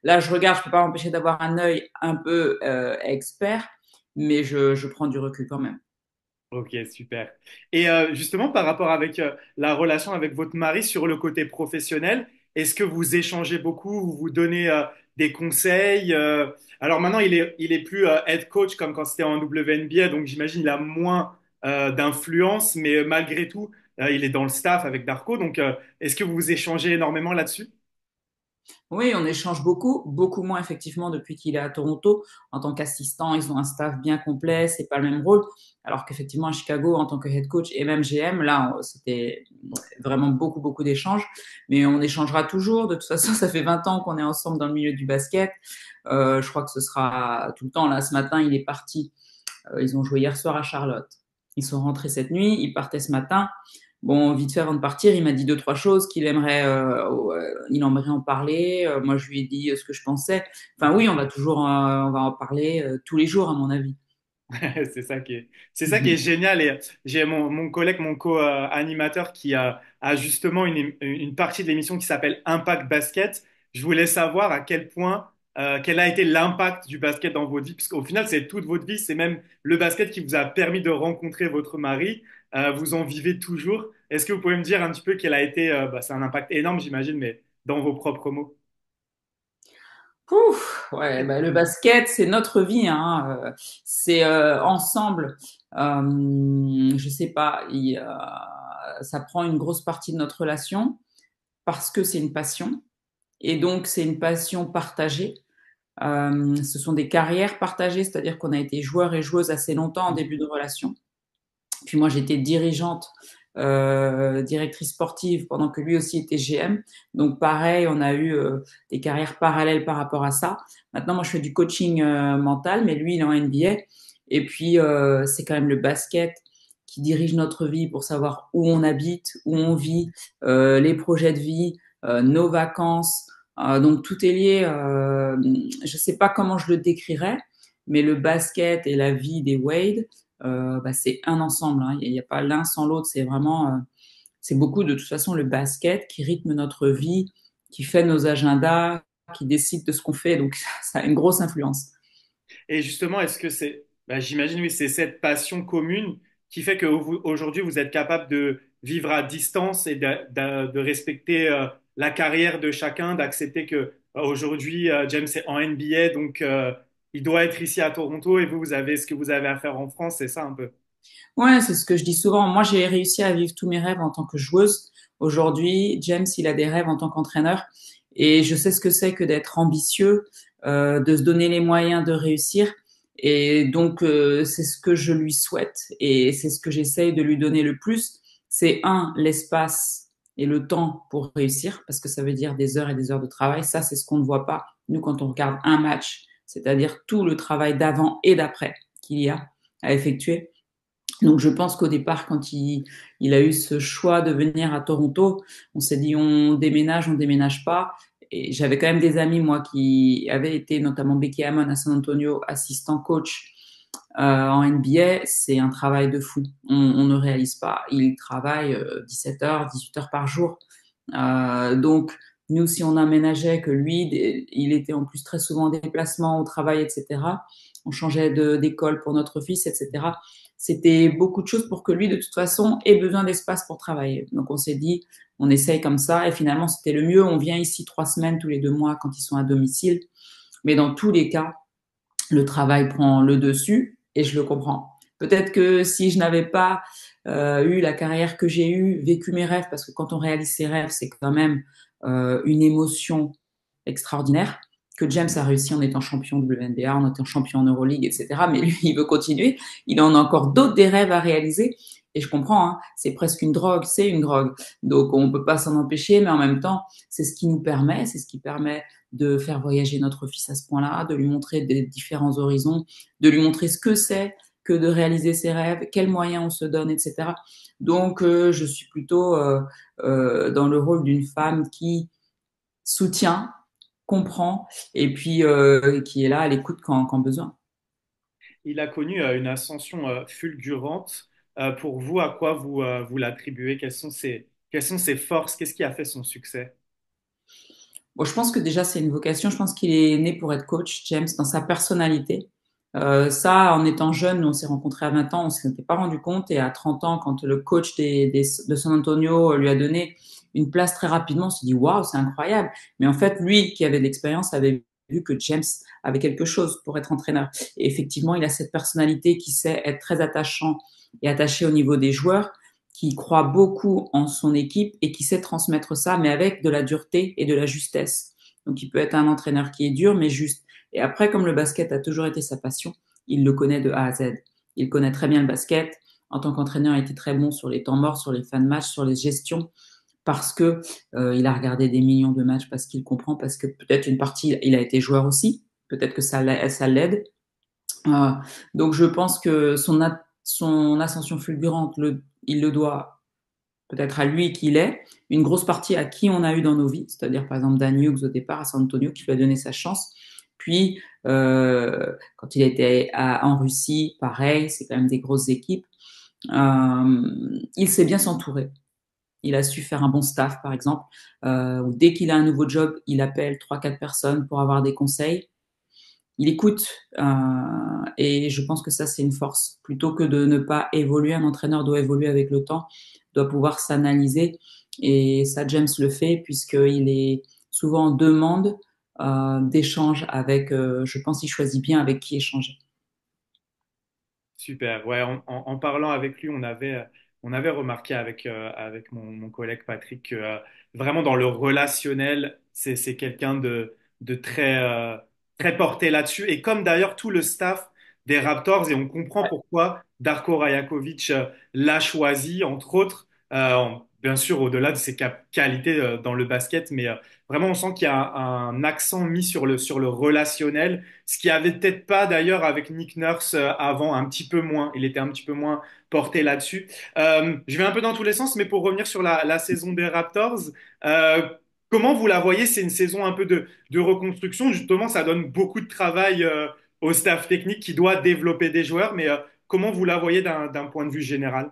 Là, je regarde, je peux pas m'empêcher d'avoir un œil un peu expert, mais je prends du recul quand même. Ok, super. Et justement, par rapport avec la relation avec votre mari sur le côté professionnel, est-ce que vous échangez beaucoup, vous vous donnez des conseils? Alors maintenant, il est plus head coach comme quand c'était en WNBA, donc j'imagine il a moins d'influence, mais malgré tout, il est dans le staff avec Darko. Donc, est-ce que vous échangez énormément là-dessus? Oui, on échange beaucoup, beaucoup moins effectivement depuis qu'il est à Toronto. En tant qu'assistant, ils ont un staff bien complet, c'est pas le même rôle. Alors qu'effectivement à Chicago, en tant que head coach et même GM, là, c'était vraiment beaucoup, beaucoup d'échanges. Mais on échangera toujours. De toute façon, ça fait 20 ans qu'on est ensemble dans le milieu du basket. Je crois que ce sera tout le temps. Là, ce matin, il est parti. Ils ont joué hier soir à Charlotte. Ils sont rentrés cette nuit, ils partaient ce matin. Bon, vite fait avant de partir, il m'a dit 2, 3 choses qu'il aimerait, il aimerait en parler. Moi, je lui ai dit ce que je pensais. Enfin, oui, on va en parler tous les jours, à mon avis. C'est ça qui est génial. Et j'ai mon collègue, mon co-animateur qui a justement une partie de l'émission qui s'appelle Impact Basket. Je voulais savoir à quel point, quel a été l'impact du basket dans votre vie, parce qu'au final, c'est toute votre vie. C'est même le basket qui vous a permis de rencontrer votre mari. Vous en vivez toujours. Est-ce que vous pouvez me dire un petit peu quel a été, c'est un impact énorme, j'imagine, mais dans vos propres mots. Ouf, ouais, bah, le basket, c'est notre vie, hein. C'est ensemble. Je sais pas, ça prend une grosse partie de notre relation parce que c'est une passion et donc c'est une passion partagée. Ce sont des carrières partagées, c'est-à-dire qu'on a été joueur et joueuse assez longtemps en début de relation. Puis moi, j'étais dirigeante, directrice sportive pendant que lui aussi était GM. Donc pareil, on a eu des carrières parallèles par rapport à ça. Maintenant, moi, je fais du coaching mental, mais lui, il est en NBA. Et puis, c'est quand même le basket qui dirige notre vie pour savoir où on habite, où on vit, les projets de vie, nos vacances. Donc tout est lié. Je sais pas comment je le décrirais, mais le basket et la vie des Wade, bah, c'est un ensemble. Hein. Il n'y a pas l'un sans l'autre. C'est vraiment, c'est beaucoup de toute façon le basket qui rythme notre vie, qui fait nos agendas, qui décide de ce qu'on fait. Donc ça a une grosse influence. Et justement, est-ce que j'imagine, oui, c'est cette passion commune qui fait qu'aujourd'hui, vous êtes capable de vivre à distance et de respecter la carrière de chacun, d'accepter que aujourd'hui, James est en NBA, donc il doit être ici à Toronto et vous avez ce que vous avez à faire en France, c'est ça un peu. Ouais, c'est ce que je dis souvent. Moi, j'ai réussi à vivre tous mes rêves en tant que joueuse. Aujourd'hui, James, il a des rêves en tant qu'entraîneur. Et je sais ce que c'est que d'être ambitieux, de se donner les moyens de réussir. Et donc, c'est ce que je lui souhaite. Et c'est ce que j'essaye de lui donner le plus. C'est l'espace et le temps pour réussir, parce que ça veut dire des heures et des heures de travail. Ça, c'est ce qu'on ne voit pas, nous, quand on regarde un match, c'est-à-dire tout le travail d'avant et d'après qu'il y a à effectuer. Donc je pense qu'au départ, quand il a eu ce choix de venir à Toronto, on s'est dit on déménage pas. Et j'avais quand même des amis, moi, qui avaient été, notamment Becky Hammon à San Antonio, assistant coach en NBA. C'est un travail de fou. On ne réalise pas. Il travaille 17 heures, 18 heures par jour. Donc, nous, si on aménageait que lui, il était en plus très souvent en déplacement au travail, etc. On changeait d'école pour notre fils, etc. C'était beaucoup de choses pour que lui, de toute façon, ait besoin d'espace pour travailler. Donc, on s'est dit, on essaye comme ça. Et finalement, c'était le mieux. On vient ici 3 semaines tous les 2 mois quand ils sont à domicile. Mais dans tous les cas, le travail prend le dessus et je le comprends. Peut-être que si je n'avais pas eu la carrière que j'ai eue, vécu mes rêves, parce que quand on réalise ses rêves, c'est quand même une émotion extraordinaire, que James a réussi en étant champion de WNBA, en étant champion en Euroleague, etc. Mais lui, il veut continuer. Il en a encore d'autres des rêves à réaliser. Et je comprends, hein, c'est presque une drogue, c'est une drogue. Donc on ne peut pas s'en empêcher, mais en même temps, c'est ce qui nous permet, c'est ce qui permet de faire voyager notre fils à ce point-là, de lui montrer des différents horizons, de lui montrer ce que c'est que de réaliser ses rêves, quels moyens on se donne, etc. Donc, je suis plutôt dans le rôle d'une femme qui soutient, comprend et puis qui est là à l'écoute quand besoin. Il a connu une ascension fulgurante. Pour vous, à quoi vous l'attribuez? Quelles sont ses forces? Qu'est-ce qui a fait son succès? Bon, je pense que déjà, c'est une vocation. Je pense qu'il est né pour être coach, James, dans sa personnalité. Ça, en étant jeune, nous, on s'est rencontrés à 20 ans, on s'en était pas rendu compte. Et à 30 ans, quand le coach de San Antonio lui a donné une place très rapidement, on s'est dit, waouh, c'est incroyable. Mais en fait, lui, qui avait de l'expérience, avait vu que James avait quelque chose pour être entraîneur. Et effectivement, il a cette personnalité qui sait être très attachant et attaché au niveau des joueurs, qui croit beaucoup en son équipe et qui sait transmettre ça, mais avec de la dureté et de la justesse. Donc, il peut être un entraîneur qui est dur, mais juste. Et après, comme le basket a toujours été sa passion, il le connaît de A à Z. Il connaît très bien le basket. En tant qu'entraîneur, il était très bon sur les temps morts, sur les fins de match, sur les gestions, parce que il a regardé des millions de matchs, parce qu'il comprend, parce que peut-être une partie, il a été joueur aussi. Peut-être que ça l'aide. Euh, donc, je pense que son ascension fulgurante, il le doit peut-être à lui qu'il est, une grosse partie à qui on a eu dans nos vies, c'est-à-dire par exemple Dan Hughes au départ à San Antonio qui lui a donné sa chance. Puis quand il était en Russie, pareil, c'est quand même des grosses équipes. Il sait bien s'entourer. Il a su faire un bon staff, par exemple. Dès qu'il a un nouveau job, il appelle trois, quatre personnes pour avoir des conseils. Il écoute et je pense que ça, c'est une force. Plutôt que de ne pas évoluer, un entraîneur doit évoluer avec le temps, doit pouvoir s'analyser. Et ça, James le fait puisqu'il est souvent en demande d'échange avec, je pense qu'il choisit bien avec qui échanger. Super. Ouais, en parlant avec lui, on avait remarqué avec mon collègue Patrick que vraiment dans le relationnel, c'est quelqu'un de très porté là-dessus. Et comme d'ailleurs tout le staff des Raptors, et on comprend pourquoi Darko Rajakovic l'a choisi, entre autres, bien sûr au-delà de ses qualités dans le basket, mais vraiment on sent qu'il y a un accent mis sur le relationnel ce qui avait peut-être pas d'ailleurs avec Nick Nurse avant, un petit peu moins. Il était un petit peu moins porté là-dessus. Je vais un peu dans tous les sens, mais pour revenir sur la saison des Raptors, euh, comment vous la voyez? C'est une saison un peu de reconstruction. Justement, ça donne beaucoup de travail au staff technique qui doit développer des joueurs, mais comment vous la voyez d'un point de vue général?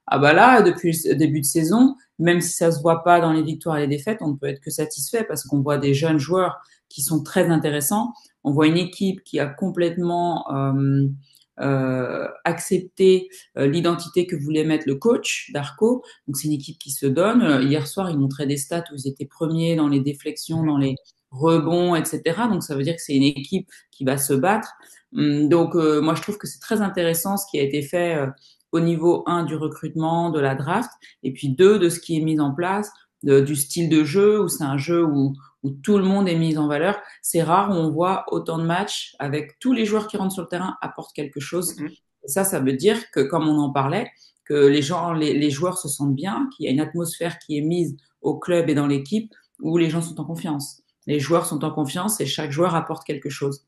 Ah bah là, depuis le début de saison, même si ça se voit pas dans les victoires et les défaites, on ne peut être que satisfait parce qu'on voit des jeunes joueurs qui sont très intéressants. On voit une équipe qui a complètement accepté l'identité que voulait mettre le coach Darko. Donc c'est une équipe qui se donne. Hier soir, ils montraient des stats où ils étaient premiers dans les déflections, dans les rebonds, etc. Donc ça veut dire que c'est une équipe qui va se battre. Donc moi je trouve que c'est très intéressant ce qui a été fait au niveau un du recrutement, de la draft, et puis deux de ce qui est mis en place, du style de jeu, où c'est un jeu où tout le monde est mis en valeur. C'est rare où on voit autant de matchs avec tous les joueurs qui rentrent sur le terrain apportent quelque chose. Mhm. Et ça veut dire que, comme on en parlait, que les gens, les joueurs se sentent bien, qu'il y a une atmosphère qui est mise au club et dans l'équipe où les gens sont en confiance. Les joueurs sont en confiance et chaque joueur apporte quelque chose.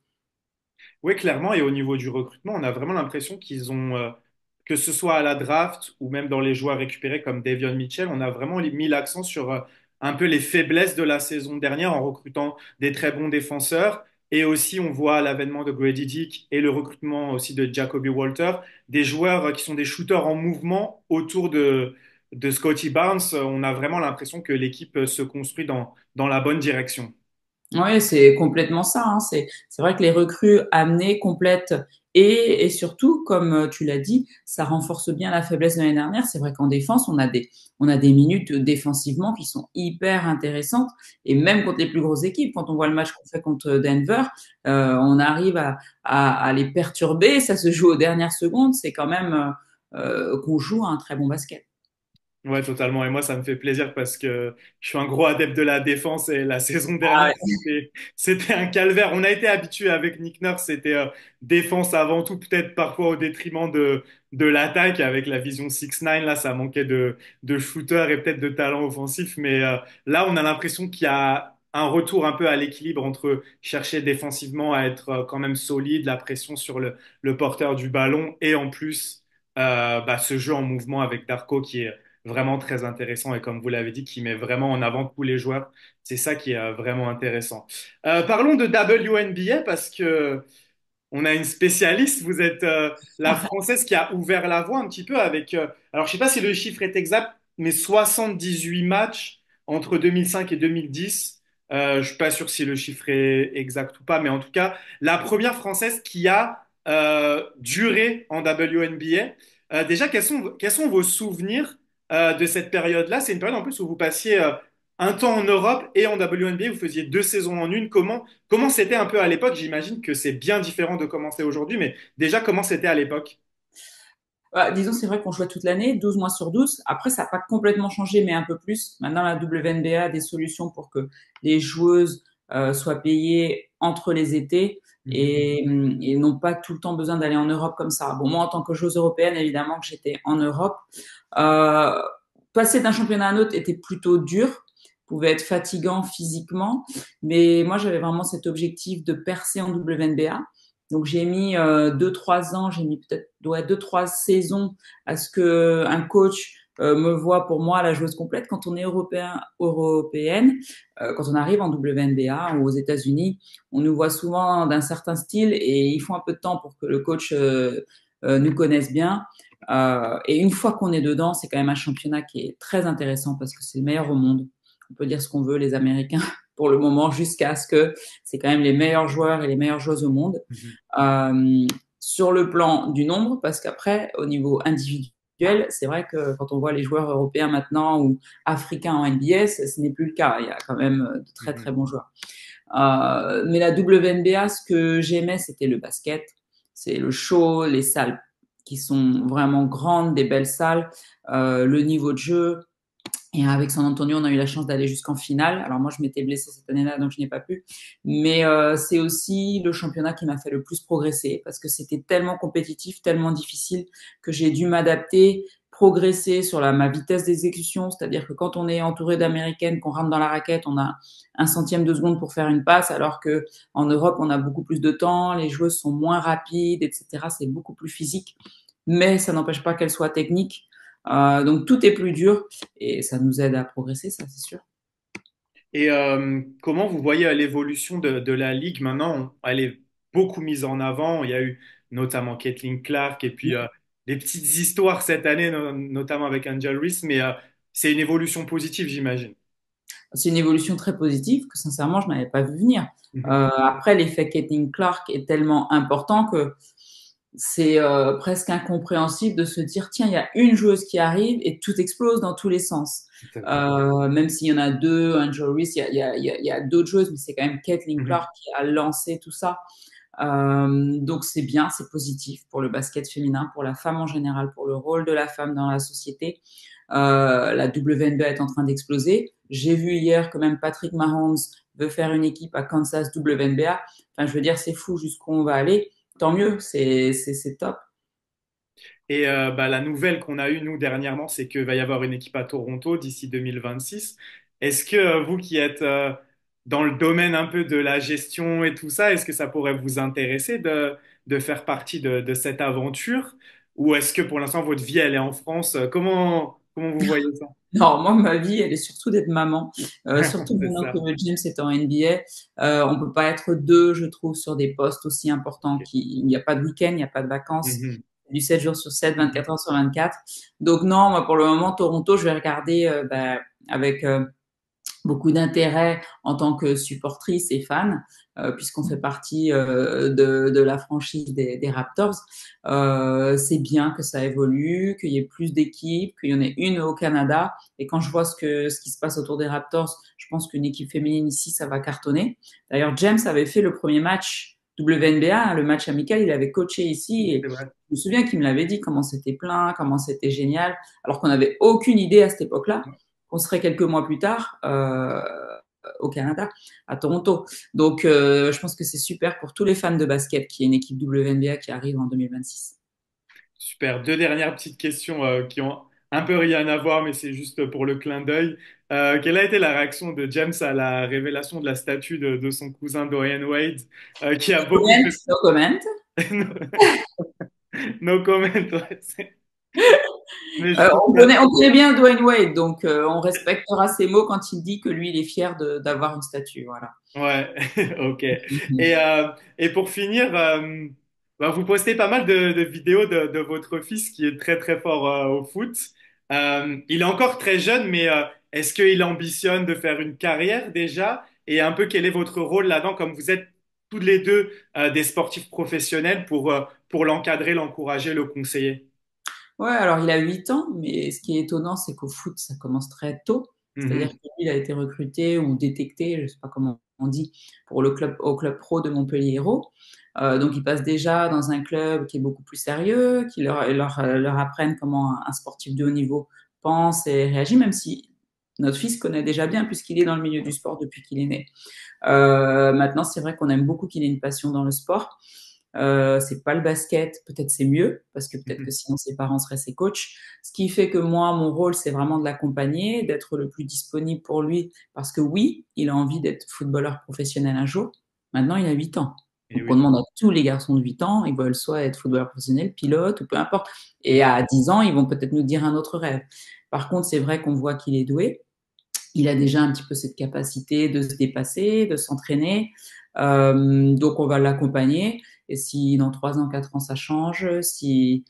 Oui, clairement. Et au niveau du recrutement, on a vraiment l'impression que ce soit à la draft ou même dans les joueurs récupérés comme Davion Mitchell, on a vraiment mis l'accent sur un peu les faiblesses de la saison dernière en recrutant des très bons défenseurs. Et aussi, on voit l'avènement de Grady Dick et le recrutement aussi de Jacoby Walter, des joueurs qui sont des shooters en mouvement autour de Scotty Barnes. On a vraiment l'impression que l'équipe se construit dans la bonne direction. Oui, c'est complètement ça, hein. C'est vrai que les recrues amenées complètent et surtout, comme tu l'as dit, ça renforce bien la faiblesse de l'année dernière. C'est vrai qu'en défense, on a des minutes défensivement qui sont hyper intéressantes et même contre les plus grosses équipes, quand on voit le match qu'on fait contre Denver, on arrive à les perturber. Ça se joue aux dernières secondes. C'est quand même qu'on joue à un très bon basket. Ouais, totalement. Et moi, ça me fait plaisir parce que je suis un gros adepte de la défense et la saison Ah dernière, ouais. c'était un calvaire. On a été habitué avec Nick Nurse, c'était défense avant tout, peut-être parfois au détriment de l'attaque avec la vision 6-9. Là, ça manquait de shooter et peut-être de talent offensif. Mais là, on a l'impression qu'il y a un retour un peu à l'équilibre entre chercher défensivement à être quand même solide, la pression sur le porteur du ballon et en plus ce jeu en mouvement avec Darko qui est vraiment très intéressant et comme vous l'avez dit, qui met vraiment en avant tous les joueurs. C'est ça qui est vraiment intéressant. Parlons de WNBA parce que on a une spécialiste. Vous êtes la Française qui a ouvert la voie un petit peu avec, alors je sais pas si le chiffre est exact, mais 78 matchs entre 2005 et 2010. Je suis pas sûr si le chiffre est exact ou pas, mais en tout cas, la première Française qui a duré en WNBA. Déjà, quels sont vos souvenirs de cette période-là? C'est une période en plus où vous passiez un temps en Europe et en WNBA, vous faisiez 2 saisons en une. Comment c'était un peu à l'époque? J'imagine que c'est bien différent de comment c'est aujourd'hui, mais déjà, comment c'était à l'époque? Disons, c'est vrai qu'on jouait toute l'année, 12 mois sur 12. Après, ça n'a pas complètement changé, mais un peu plus. Maintenant, la WNBA a des solutions pour que les joueuses soient payées entre les étés Mhm. et n'ont pas tout le temps besoin d'aller en Europe comme ça. Bon, moi, en tant que joueuse européenne, évidemment que j'étais en Europe. Euh, Passer d'un championnat à un autre était plutôt dur, pouvait être fatigant physiquement, mais moi, j'avais vraiment cet objectif de percer en WNBA. Donc j'ai mis 2-3 ans, j'ai mis peut-être 2-3 saisons à ce que un coach me voit pour moi la joueuse complète. Quand on est européenne, quand on arrive en WNBA ou aux États-Unis, on nous voit souvent d'un certain style et il faut un peu de temps pour que le coach nous connaisse bien. Et une fois qu'on est dedans, c'est quand même un championnat qui est très intéressant parce que c'est le meilleur au monde. On peut dire ce qu'on veut, les Américains, pour le moment, jusqu'à ce que c'est quand même les meilleurs joueurs et les meilleures joueuses au monde. Mhm. Euh, sur le plan du nombre, parce qu'après, au niveau individuel, c'est vrai que quand on voit les joueurs européens maintenant ou africains en NBA, ce n'est plus le cas. Il y a quand même de très très Mhm. bons joueurs. Mais la WNBA, ce que j'aimais, c'était le basket. C'est le show, les salles qui sont vraiment grandes, des belles salles, le niveau de jeu. Et avec San Antonio, on a eu la chance d'aller jusqu'en finale. Alors moi, je m'étais blessée cette année-là, donc je n'ai pas pu. Mais c'est aussi le championnat qui m'a fait le plus progresser parce que c'était tellement compétitif, tellement difficile que j'ai dû m'adapter, progresser sur ma vitesse d'exécution. C'est-à-dire que quand on est entouré d'Américaines, qu'on rentre dans la raquette, on a un centième de seconde pour faire une passe, alors que en Europe, on a beaucoup plus de temps, les joueuses sont moins rapides, etc. C'est beaucoup plus physique, mais ça n'empêche pas qu'elles soient techniques. Donc tout est plus dur et ça nous aide à progresser, ça c'est sûr. Et comment vous voyez l'évolution de la ligue maintenant? Elle est beaucoup mise en avant. Il y a eu notamment Caitlin Clark et puis des petites histoires cette année, notamment avec Angel Reese, mais c'est une évolution positive, j'imagine. C'est une évolution très positive que sincèrement je n'avais pas vu venir. Mhm. Après, l'effet Caitlin Clark est tellement important que c'est presque incompréhensible de se dire tiens, il y a une joueuse qui arrive et tout explose dans tous les sens. Exactement. Même s'il y en a deux, Angel Reese, il y a d'autres joueuses, mais c'est quand même Caitlin Mhm. Clark qui a lancé tout ça. Donc c'est bien, c'est positif pour le basket féminin, pour la femme en général, pour le rôle de la femme dans la société. La WNBA est en train d'exploser. J'ai vu hier que même Patrick Mahomes veut faire une équipe à Kansas WNBA. Enfin, je veux dire, c'est fou jusqu'où on va aller. Tant mieux, c'est top. Et la nouvelle qu'on a eue, nous, dernièrement, c'est qu'il va y avoir une équipe à Toronto d'ici 2026. Est-ce que vous qui êtes dans le domaine un peu de la gestion et tout ça, est-ce que ça pourrait vous intéresser de faire partie de cette aventure? Ou est-ce que pour l'instant, votre vie, elle est en France? Comment vous voyez ça? Non, moi, ma vie, elle est surtout d'être maman. Surtout C'est maintenant que ça. James est en NBA. On peut pas être deux, je trouve, sur des postes aussi importants. Ok. Il n'y a pas de week-end, il n'y a pas de vacances. Mhm. Du 7 jours sur 7, Mhm. 24 heures sur 24. Donc non, moi, pour le moment, Toronto, je vais regarder avec beaucoup d'intérêt en tant que supportrice et fan, puisqu'on fait partie de la franchise des Raptors. C'est bien que ça évolue, qu'il y ait plus d'équipes, qu'il y en ait une au Canada. Et quand je vois ce qui se passe autour des Raptors, je pense qu'une équipe féminine ici, ça va cartonner. D'ailleurs, James avait fait le premier match WNBA, hein, le match amical, il avait coaché ici et C'est vrai. je me souviens qu'il me l'avait dit comment c'était plein, comment c'était génial, alors qu'on n'avait aucune idée à cette époque-là qu'on serait quelques mois plus tard au Canada, à Toronto. Donc, je pense que c'est super pour tous les fans de basket qu'il y ait une équipe WNBA qui arrive en 2026. Super. Deux dernières petites questions qui ont un peu rien à voir, mais c'est juste pour le clin d'œil. Quelle a été la réaction de James à la révélation de la statue de son cousin Dorian Wade, qui a beaucoup Comment? fait... No comment. No comment, ouais, mais je trouve ça... On connaît bien Dwayne Wade, donc on respectera ses mots quand il dit que lui, il est fier d'avoir une statue. Voilà. Ouais, ok. Mhm. Et pour finir, bah, vous postez pas mal de vidéos de votre fils qui est très très fort au foot. Il est encore très jeune, mais est-ce qu'il ambitionne de faire une carrière déjà? Et un peu quel est votre rôle là-dedans, comme vous êtes tous les deux des sportifs professionnels pour l'encadrer, l'encourager, le conseiller? Ouais, alors il a 8 ans, mais ce qui est étonnant, c'est qu'au foot, ça commence très tôt. C'est-à-dire Mhm. qu'il a été recruté ou détecté, je ne sais pas comment on dit, pour au club pro de Montpellier Hérault. Donc il passe déjà dans un club qui est beaucoup plus sérieux, qui leur apprennent comment un sportif de haut niveau pense et réagit, même si notre fils connaît déjà bien puisqu'il est dans le milieu du sport depuis qu'il est né. Maintenant, c'est vrai qu'on aime beaucoup qu'il ait une passion dans le sport. C'est pas le basket, peut-être c'est mieux, parce que peut-être que sinon ses parents seraient ses coachs. Ce qui fait que moi, mon rôle, c'est vraiment de l'accompagner, d'être le plus disponible pour lui, parce que oui, il a envie d'être footballeur professionnel un jour. Maintenant, il a 8 ans. Et Donc, on oui. demande à tous les garçons de 8 ans, ils veulent soit être footballeur professionnel, pilote, ou peu importe. Et à 10 ans, ils vont peut-être nous dire un autre rêve. Par contre, c'est vrai qu'on voit qu'il est doué. Il a déjà un petit peu cette capacité de se dépasser, de s'entraîner. Donc, on va l'accompagner. Et si dans 3 ans, 4 ans, ça change, si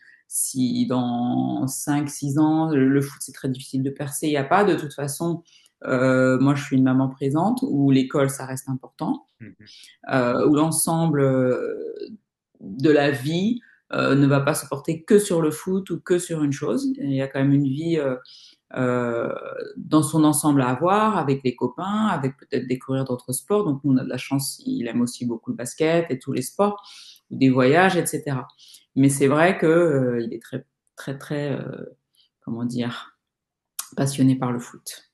dans 5, 6 ans, le foot, c'est très difficile de percer, il n'y a pas. De toute façon, moi, je suis une maman présente, où l'école, ça reste important, Mhm. où l'ensemble de la vie ne va pas se porter que sur le foot ou que sur une chose. Il y a quand même une vie euh, dans son ensemble à avoir, avec les copains, avec peut-être découvrir d'autres sports. Donc, nous, on a de la chance, il aime aussi beaucoup le basket et tous les sports, ou des voyages, etc. Mais c'est vrai que il est très, très, très, comment dire, passionné par le foot.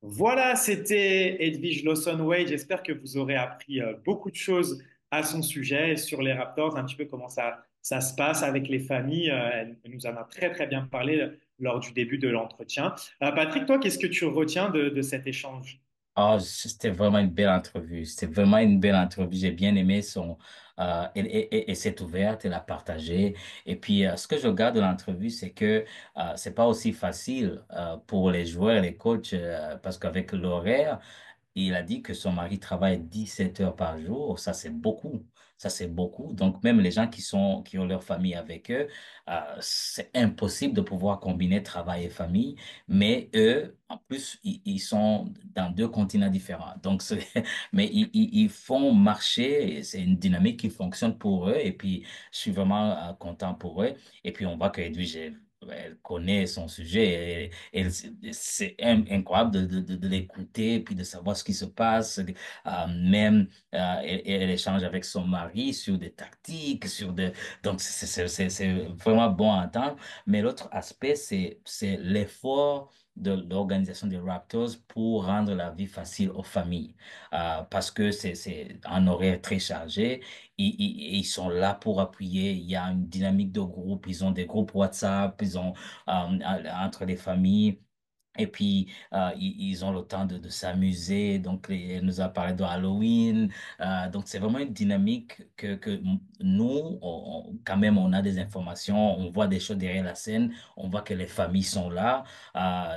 Voilà, c'était Edwige Lawson-Wade. J'espère que vous aurez appris beaucoup de choses à son sujet sur les Raptors, un petit peu comment ça se passe avec les familles. Elle nous en a très très bien parlé lors du début de l'entretien. Patrick, toi, qu'est-ce que tu retiens de cet échange? Oh, c'était vraiment une belle entrevue. C'était vraiment une belle entrevue. J'ai bien aimé et cette ouverte, elle a partagé. Et puis, ce que je regarde de l'entrevue, c'est que c'est pas aussi facile pour les joueurs et les coachs parce qu'avec l'horaire, il a dit que son mari travaille 17 heures par jour. Ça, c'est beaucoup. Ça, c'est beaucoup. Donc, même les gens qui ont leur famille avec eux, c'est impossible de pouvoir combiner travail et famille. Mais eux, en plus, ils sont dans deux continents différents. Donc, mais ils font marcher. C'est une dynamique qui fonctionne pour eux. Et puis, je suis vraiment content pour eux. Et puis, on voit que Edwige, elle connaît son sujet. Et c'est incroyable de l'écouter, puis de savoir ce qui se passe. Même, elle échange avec son mari sur des tactiques, donc c'est vraiment bon à entendre. Mais l'autre aspect, c'est l'effort de l'organisation des Raptors pour rendre la vie facile aux familles. Parce que c'est un horaire très chargé. Ils sont là pour appuyer. Il y a une dynamique de groupe. Ils ont des groupes WhatsApp. Entre les familles. Et puis, ils ont le temps de s'amuser. Donc, elle nous a parlé de Halloween. Donc, c'est vraiment une dynamique que nous, quand même, on a des informations, on voit des choses derrière la scène, on voit que les familles sont là.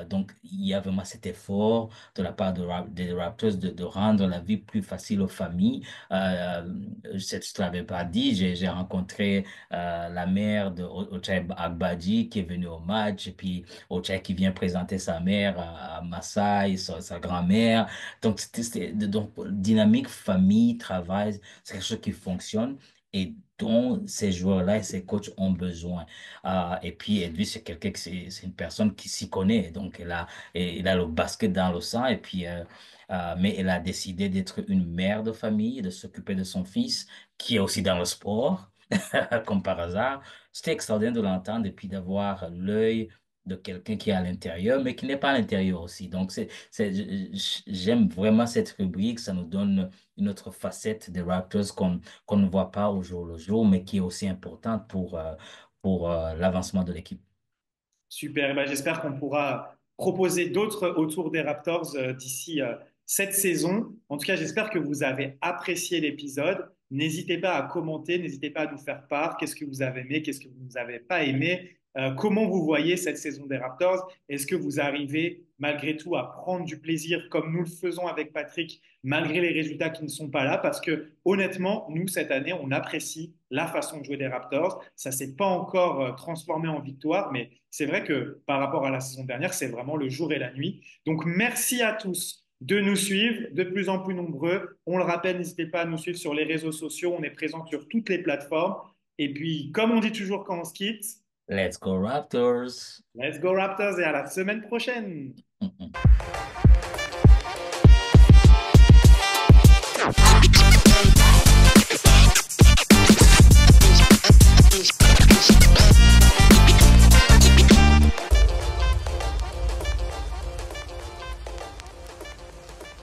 Donc, il y a vraiment cet effort de la part des Raptors de rendre la vie plus facile aux familles. Je ne te l'avais pas dit, j'ai rencontré la mère de Ochai Agbaji qui est venue au match. Et puis, Ochai qui vient présenter sa mère à Maasai, sa grand-mère. Donc, donc, dynamique, famille, travail, c'est quelque chose qui fonctionne et dont ces joueurs-là et ces coachs ont besoin. Et puis, Edwige, c'est quelqu'un c'est une personne qui s'y connaît. Donc, elle a le basket dans le sang. Et puis, mais elle a décidé d'être une mère de famille, de s'occuper de son fils, qui est aussi dans le sport, comme par hasard. C'était extraordinaire de l'entendre et puis d'avoir l'œil de quelqu'un qui est à l'intérieur, mais qui n'est pas à l'intérieur aussi. Donc, j'aime vraiment cette rubrique. Ça nous donne une autre facette des Raptors qu'on ne voit pas au jour le jour, mais qui est aussi importante pour l'avancement de l'équipe. Super. Ben, j'espère qu'on pourra proposer d'autres autour des Raptors d'ici cette saison. En tout cas, j'espère que vous avez apprécié l'épisode. N'hésitez pas à commenter, n'hésitez pas à nous faire part. Qu'est-ce que vous avez aimé, qu'est-ce que vous n'avez pas aimé? Comment vous voyez cette saison des Raptors? Est-ce que vous arrivez malgré tout à prendre du plaisir comme nous le faisons avec Patrick, malgré les résultats qui ne sont pas là? Parce que honnêtement, nous, cette année, on apprécie la façon de jouer des Raptors. Ça s'est pas encore transformé en victoire, mais c'est vrai que par rapport à la saison dernière, c'est vraiment le jour et la nuit. Donc, merci à tous de nous suivre, de plus en plus nombreux. On le rappelle, n'hésitez pas à nous suivre sur les réseaux sociaux. On est présent sur toutes les plateformes. Et puis, comme on dit toujours quand on se quitte, Let's go Raptors! let's go Raptors et à la semaine prochaine.